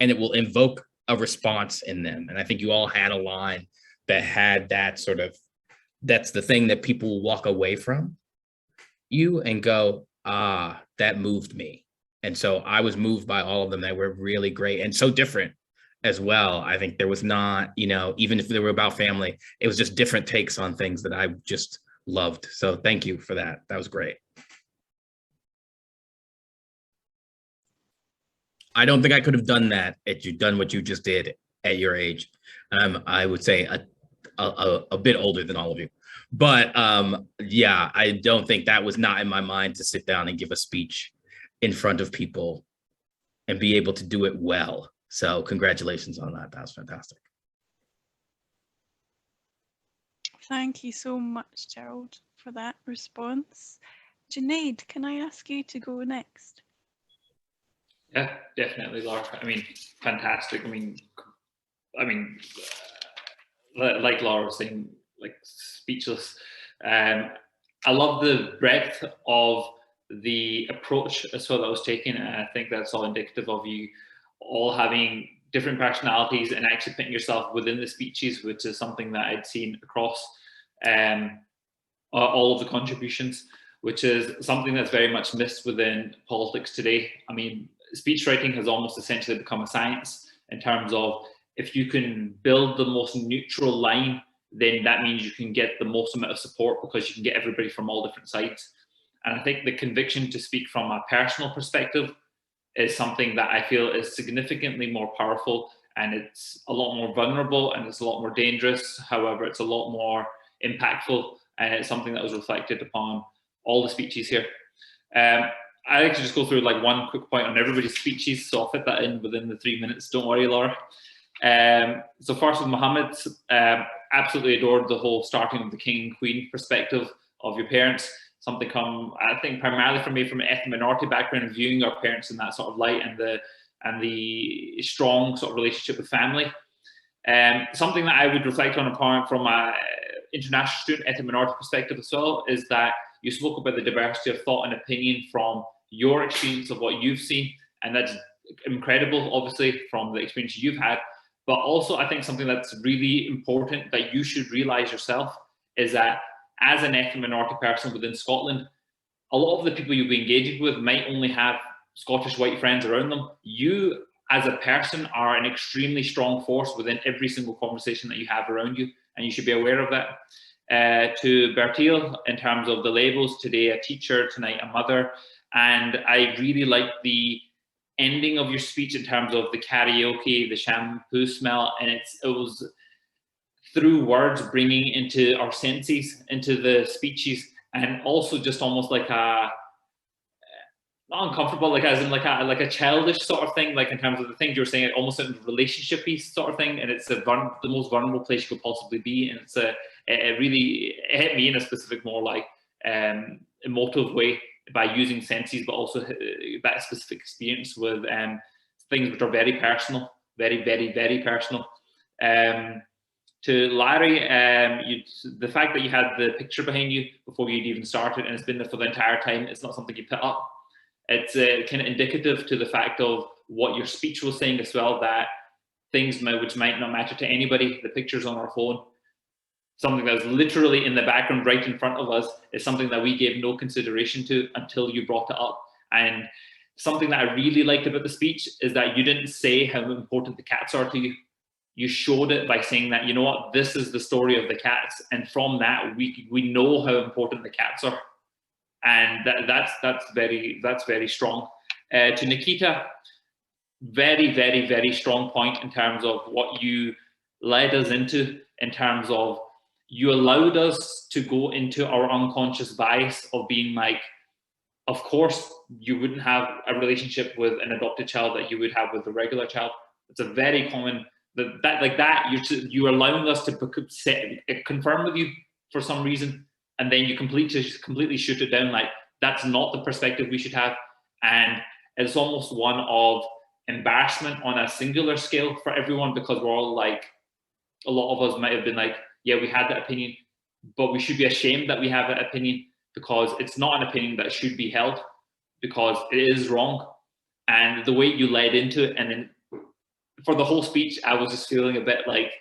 And it will invoke a response in them. And I think you all had a line that had that sort of, that's the thing that people will walk away from you and go, ah, that moved me. And so I was moved by all of them. They were really great and so different as well. I think there was not, even if they were about family, it was just different takes on things that I just loved. So thank you for that. That was great. I don't think I could have done that if you'd done what you just did at your age. I would say a bit older than all of you. But yeah, I don't think that was not in my mind to sit down and give a speech in front of people and be able to do it well. So congratulations on that. That was fantastic. Thank you so much, Gerald, for that response. Junaid, can I ask you to go next? Yeah, definitely, Laura. I mean, fantastic. I mean, like Laura was saying, like speechless. I love the breadth of the approach as well that was taken, and I think that's all indicative of you all having different personalities and actually putting yourself within the speeches, which is something that I'd seen across all of the contributions, which is something that's very much missed within politics today. I mean, speech writing has almost essentially become a science in terms of if you can build the most neutral line, then that means you can get the most amount of support because you can get everybody from all different sides. And I think the conviction to speak from a personal perspective is something that I feel is significantly more powerful, and it's a lot more vulnerable and it's a lot more dangerous. However, it's a lot more impactful, and it's something that was reflected upon all the speeches here. I like to just go through like one quick point on everybody's speeches, so I'll fit that in within the 3 minutes. Don't worry, Laura. So first with Mohammed's, absolutely adored the whole starting of the king and queen perspective of your parents. Something I think primarily for me from an ethnic minority background, and viewing our parents in that sort of light, and the strong sort of relationship with family. Something that I would reflect on apart from my international student ethnic minority perspective as well is that you spoke about the diversity of thought and opinion from your experience of what you've seen, and that's incredible, obviously, from the experience you've had. But also, I think something that's really important that you should realise yourself is that as an ethnic minority person within Scotland, a lot of the people you'll be engaging with might only have Scottish white friends around them. You, as a person, are an extremely strong force within every single conversation that you have around you, and you should be aware of that. To Bertil, in terms of the labels, today a teacher, tonight a mother, and I really like the ending of your speech in terms of the karaoke, the shampoo smell, and it was through words bringing into our senses, into the speeches, and also just almost like a, not uncomfortable, like as in like a childish sort of thing, like in terms of the things you were saying, almost a relationship-y sort of thing, and it's the most vulnerable place you could possibly be, and it really hit me in a specific, more like emotive way by using senses, but also that specific experience with things which are very personal, very, very, very personal. To Larry, the fact that you had the picture behind you before you'd even started, and it's been there for the entire time, it's not something you put up. It's kind of indicative to the fact of what your speech was saying as well, that things which might not matter to anybody, the pictures on our phone, something that was literally in the background right in front of us, is something that we gave no consideration to until you brought it up. And something that I really liked about the speech is that you didn't say how important the cats are to you. You showed it by saying that, you know what, this is the story of the cats, and from that we know how important the cats are, and that's very strong. To Nikita, very, very, very strong point in terms of what you led us into, in terms of you allowed us to go into our unconscious bias of being like, of course you wouldn't have a relationship with an adopted child that you would have with a regular child. It's a very common you're allowing us to confirm with you for some reason, and then you completely shoot it down like that's not the perspective we should have. And it's almost one of embarrassment on a singular scale for everyone, because we're all like, a lot of us might have been like, yeah, we had that opinion, but we should be ashamed that we have that opinion, because it's not an opinion that should be held, because it is wrong. And the way you led into it, and then for the whole speech, I was just feeling a bit like,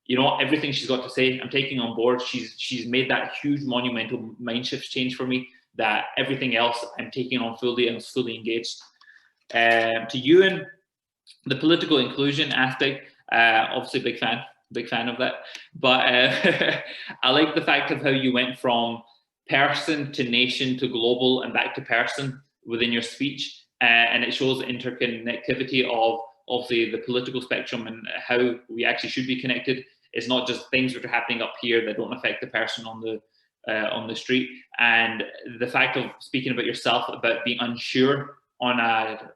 you know, everything she's got to say, I'm taking on board. She's made that huge monumental mind shift change for me, that everything else I'm taking on fully and fully engaged. To Ewan, the political inclusion aspect, obviously big fan of that. But I like the fact of how you went from person to nation to global and back to person within your speech. And it shows the interconnectivity of obviously the political spectrum and how we actually should be connected. It's not just things that are happening up here that don't affect the person on the street. And the fact of speaking about yourself, about being unsure on a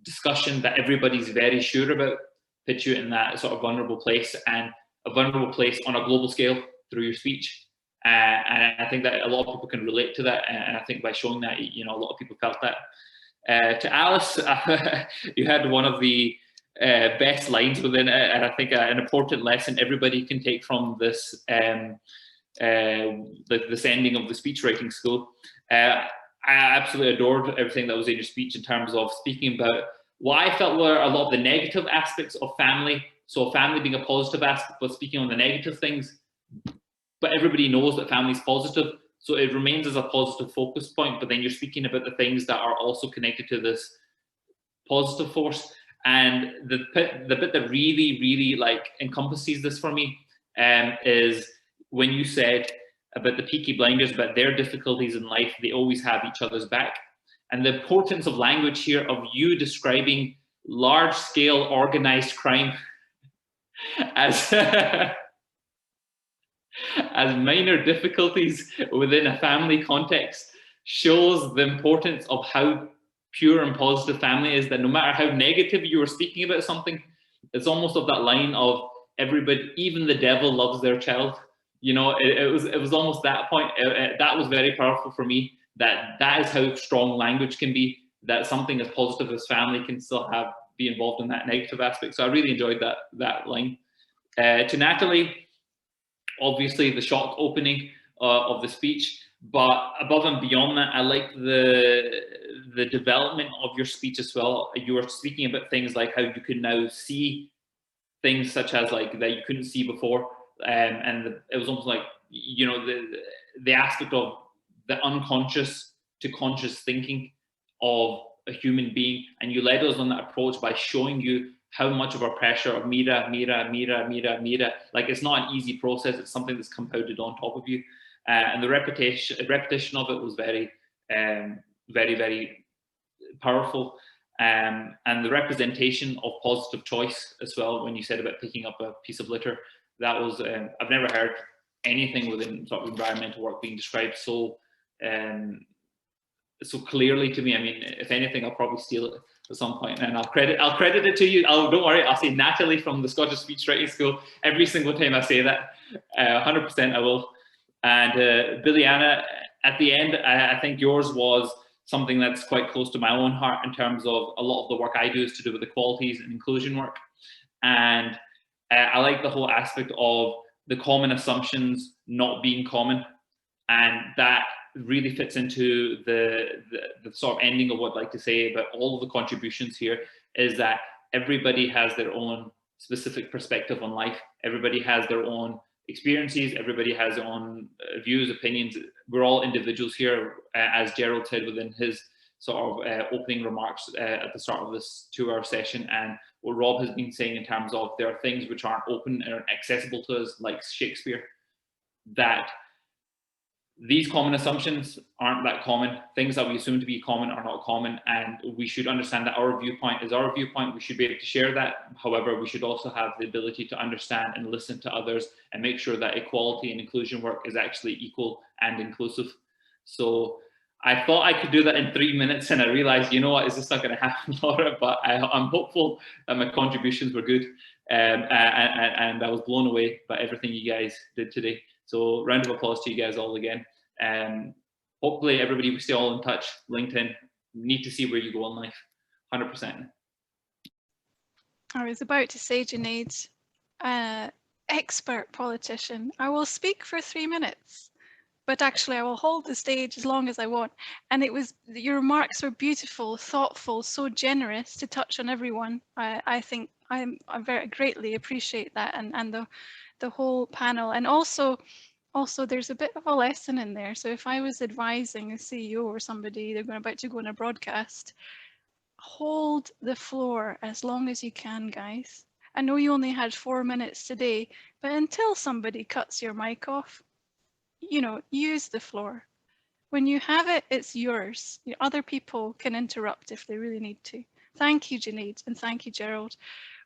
discussion that everybody's very sure about, puts you in that sort of vulnerable place, and a vulnerable place on a global scale through your speech. And I think that a lot of people can relate to that. And I think by showing that, you know, a lot of people felt that. To Alice, you had one of the best lines within it, and I think an important lesson everybody can take from this this ending of the speech writing school. absolutely adored everything that was in your speech in terms of speaking about what I felt were a lot of the negative aspects of family. So family being a positive aspect, but speaking on the negative things. But everybody knows that family is positive, so it remains as a positive focus point. But then you're speaking about the things that are also connected to this positive force. And the bit that really like encompasses this for me is when you said about the Peaky Blinders, about their difficulties in life, they always have each other's back. And the importance of language here, of you describing large-scale organized crime as as minor difficulties within a family context, shows the importance of how pure and positive family is, that no matter how negative you were speaking about something, it's almost of that line of everybody, even the devil loves their child. You know, it was almost that point. That was very powerful for me, that is how strong language can be, that something as positive as family can still be involved in that negative aspect. So I really enjoyed that line. To Natalie, obviously the shock opening of the speech, but above and beyond that, I like the development of your speech as well. You were speaking about things like how you can now see things such as like that you couldn't see before, and it was almost like, you know, the aspect of the unconscious to conscious thinking of a human being, and you led us on that approach by showing you how much of our pressure of mira, like it's not an easy process, it's something that's compounded on top of you. And the repetition of it was very, very powerful. And the representation of positive choice as well, when you said about picking up a piece of litter, that was, I've never heard anything within sort of environmental work being described so clearly to me. I mean, if anything, I'll probably steal it at some point, and I'll credit it to you. Don't worry, I'll say Natalie from the Scottish Speechwriting School every single time I say that. 100% I will. And Billy-Anna, at the end, I think yours was something that's quite close to my own heart in terms of a lot of the work I do is to do with equalities and inclusion work. And I like the whole aspect of the common assumptions not being common, and that really fits into the sort of ending of what I'd like to say about all of the contributions here, is that everybody has their own specific perspective on life. Everybody has their own experiences. Everybody has their own views, opinions. We're all individuals here, as Gerald said within his sort of opening remarks at the start of this 2-hour session, and what Rob has been saying in terms of there are things which aren't open and accessible to us, like Shakespeare, that these common assumptions aren't that common. Things that we assume to be common are not common, and we should understand that our viewpoint is our viewpoint. We should be able to share that. However, we should also have the ability to understand and listen to others and make sure that equality and inclusion work is actually equal and inclusive. So I thought I could do that in 3 minutes, and I realized, you know what, is this not going to happen, Laura? But I'm hopeful that my contributions were good, and I was blown away by everything you guys did today. So round of applause to you guys all again. Hopefully everybody will stay all in touch. LinkedIn, need to see where you go in life, 100%. I was about to say, Junaid, expert politician. I will speak for 3 minutes, but actually I will hold the stage as long as I want. And your remarks were beautiful, thoughtful, so generous to touch on everyone. I think I very greatly appreciate that, and the whole panel. And also there's a bit of a lesson in there. So if I was advising a CEO or somebody, they're about to go on a broadcast, hold the floor as long as you can, guys. I know you only had 4 minutes today, but until somebody cuts your mic off, you know, use the floor. When you have it, it's yours. Other people can interrupt if they really need to. Thank you, Junaid, and thank you, Gerald.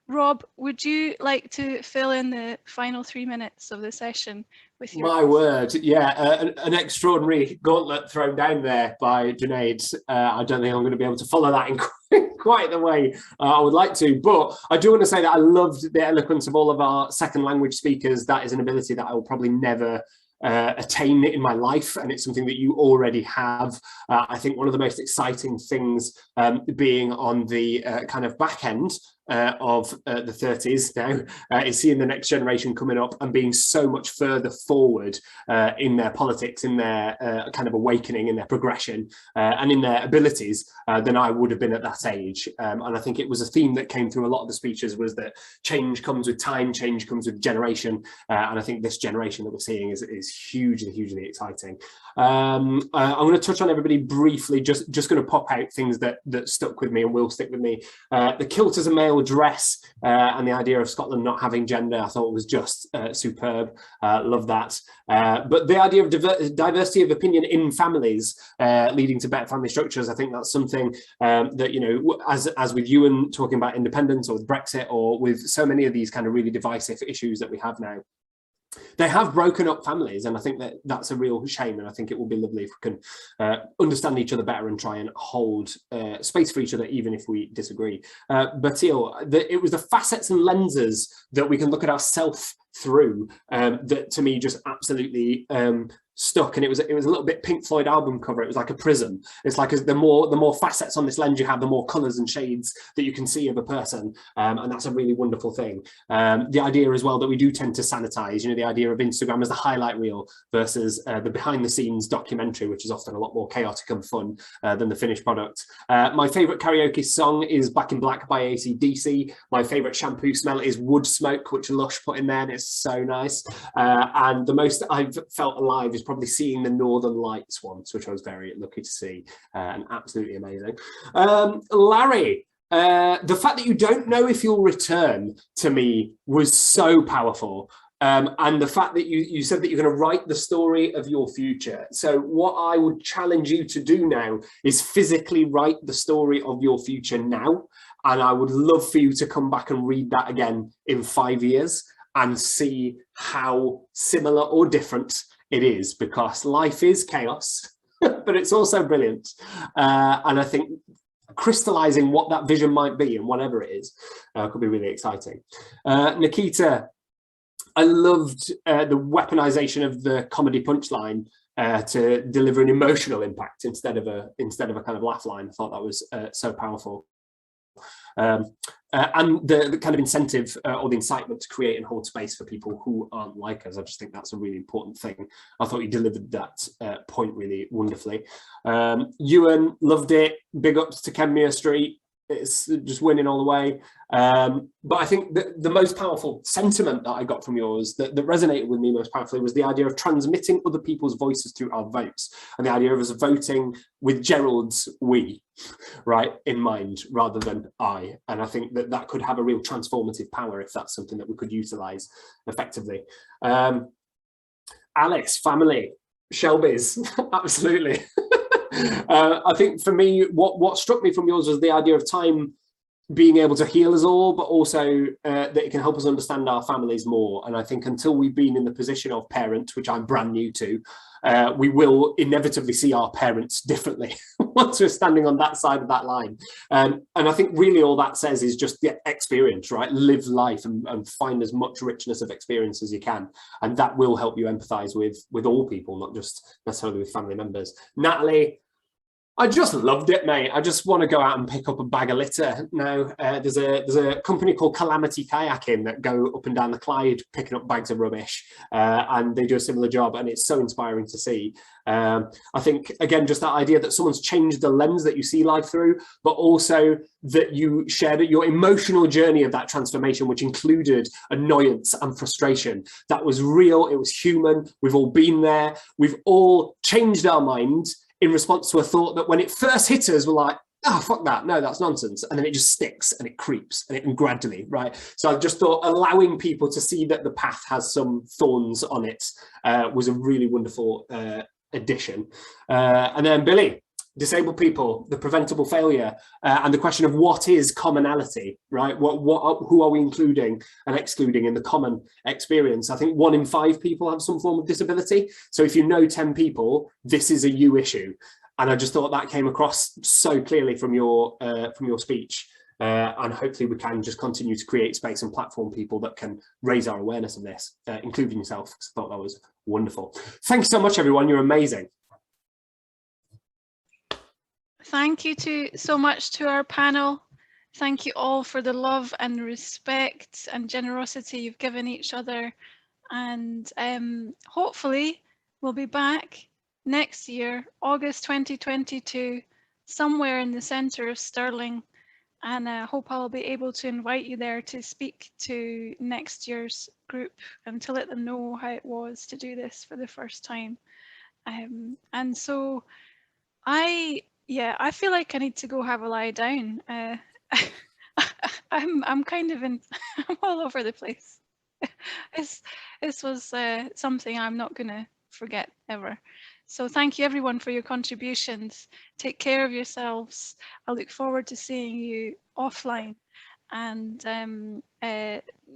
Rob, would you like to fill in the final 3 minutes of the session with your... My word, yeah, an extraordinary gauntlet thrown down there by Junaid. I don't think I'm going to be able to follow that in quite the way I would like to, but I do want to say that I loved the eloquence of all of our second language speakers. That is an ability that I will probably never attain in my life, and it's something that you already have. I think one of the most exciting things being on the kind of back end of the 30s now is seeing the next generation coming up and being so much further forward in their politics, in their kind of awakening, in their progression, and in their abilities than I would have been at that age. And I think it was a theme that came through a lot of the speeches, was that change comes with time, change comes with generation, and I think this generation that we're seeing is hugely, hugely exciting. I'm going to touch on everybody briefly, just going to pop out things that stuck with me and will stick with me. The kilt as a male dress and the idea of Scotland not having gender, I thought was just superb. Love that. But the idea of diversity of opinion in families leading to better family structures, I think that's something that, you know, as with Ewan talking about independence, or with Brexit, or with so many of these kind of really divisive issues that we have now, they have broken up families, and I think that that's a real shame, and I think it will be lovely if we can understand each other better and try and hold space for each other, even if we disagree. But it was the facets and lenses that we can look at ourselves through that to me just absolutely stuck, and it was a little bit Pink Floyd album cover. It was like a prism. It's like the more facets on this lens you have, the more colours and shades that you can see of a person, and that's a really wonderful thing. The idea as well that we do tend to sanitize, you know, the idea of Instagram as the highlight reel versus the behind the scenes documentary, which is often a lot more chaotic and fun than the finished product. My favourite karaoke song is Back in Black by AC/DC. My favourite shampoo smell is Wood Smoke, which Lush put in there, and it's so nice. And the most I've felt alive is probably seeing the Northern Lights once, which I was very lucky to see, and absolutely amazing. Larry, the fact that you don't know if you'll return, to me, was so powerful. And the fact that you said that you're going to write the story of your future. So what I would challenge you to do now is physically write the story of your future now. And I would love for you to come back and read that again in 5 years and see how similar or different it is, because life is chaos, but it's also brilliant. And I think crystallizing what that vision might be, and whatever it is, could be really exciting. Nikita, I loved the weaponization of the comedy punchline to deliver an emotional impact instead of a kind of laugh line. I thought that was so powerful. And the kind of incentive or the incitement to create and hold space for people who aren't like us. I just think that's a really important thing. I thought you delivered that point really wonderfully. Ewan, loved it. Big ups to Kenmure Street. It's just winning all the way. But I think the most powerful sentiment that I got from yours that resonated with me most powerfully was the idea of transmitting other people's voices through our votes, and the idea of us voting with Gerald's we, right, in mind rather than I. And I think that could have a real transformative power if that's something that we could utilize effectively. Alex, family, Shelby's, absolutely. I think for me, what struck me from yours was the idea of time being able to heal us all, but also that it can help us understand our families more. And I think until we've been in the position of parent, which I'm brand new to, we will inevitably see our parents differently once we're standing on that side of that line. And I think really all that says is just the experience, right? Live life and find as much richness of experience as you can. And that will help you empathize with all people, not just necessarily with family members. Natalie, I just loved it, mate. I just want to go out and pick up a bag of litter now. There's a company called Calamity Kayaking that go up and down the Clyde picking up bags of rubbish, and they do a similar job, and it's so inspiring to see. I think, again, just that idea that someone's changed the lens that you see life through, but also that you shared your emotional journey of that transformation, which included annoyance and frustration. That was real. It was human. We've all been there. We've all changed our minds in response to a thought that when it first hit us, we're like, oh, fuck that, no, that's nonsense. And then it just sticks and it creeps and gradually, right? So I just thought allowing people to see that the path has some thorns on it was a really wonderful addition. And then Billy, disabled people, the preventable failure, and the question of what is commonality, right? Who are we including and excluding in the common experience? I think 1 in 5 people have some form of disability. So if you know 10 people, this is a you issue. And I just thought that came across so clearly from your speech. And hopefully we can just continue to create space and platform people that can raise our awareness of this, including yourself. I thought that was wonderful. Thanks so much, everyone. You're amazing. Thank you so much to our panel. Thank you all for the love and respect and generosity you've given each other. And hopefully we'll be back next year, August 2022, somewhere in the centre of Stirling. And I hope I'll be able to invite you there to speak to next year's group and to let them know how it was to do this for the first time. And so I feel like I need to go have a lie down. I'm kind of I'm all over the place. This was something I'm not going to forget ever. So thank you everyone for your contributions. Take care of yourselves. I look forward to seeing you offline. And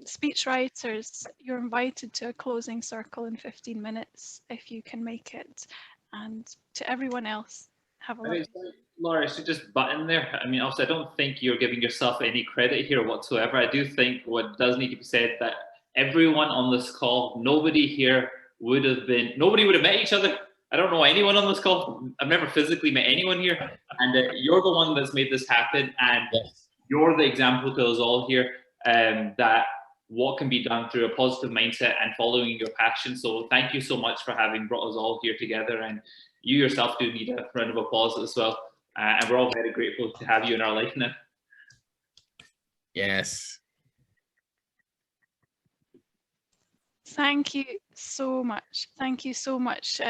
speechwriters, you're invited to a closing circle in 15 minutes if you can make it. And to everyone else, have a lovely day. Laura, I should just butt in there. I mean, also, I don't think you're giving yourself any credit here whatsoever. I do think what does need to be said that everyone on this call, nobody here nobody would have met each other. I don't know anyone on this call. I've never physically met anyone here. And you're the one that's made this happen. And you're the example to us all here that what can be done through a positive mindset and following your passion. So thank you so much for having brought us all here together. And you yourself do need a round of applause as well. And we're all very grateful to have you in our life now. Yes. Thank you so much. Thank you so much.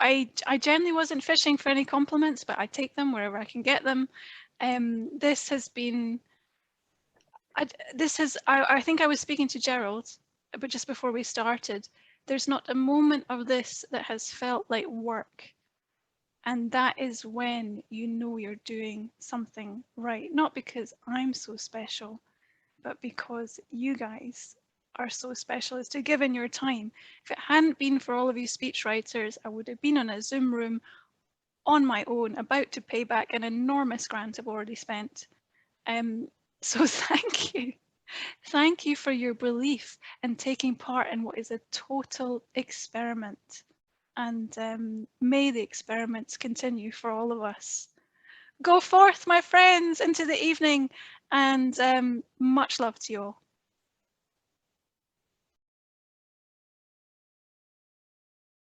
I generally wasn't fishing for any compliments, but I take them wherever I can get them. This has been, I think I was speaking to Gerald, but just before we started, there's not a moment of this that has felt like work. And that is when you know you're doing something right. Not because I'm so special, but because you guys are so special as to give in your time. If it hadn't been for all of you speechwriters, I would have been on a Zoom room on my own, about to pay back an enormous grant I've already spent. So thank you. Thank you for your belief and taking part in what is a total experiment. And may the experiments continue for all of us. Go forth, my friends, into the evening, and much love to you all.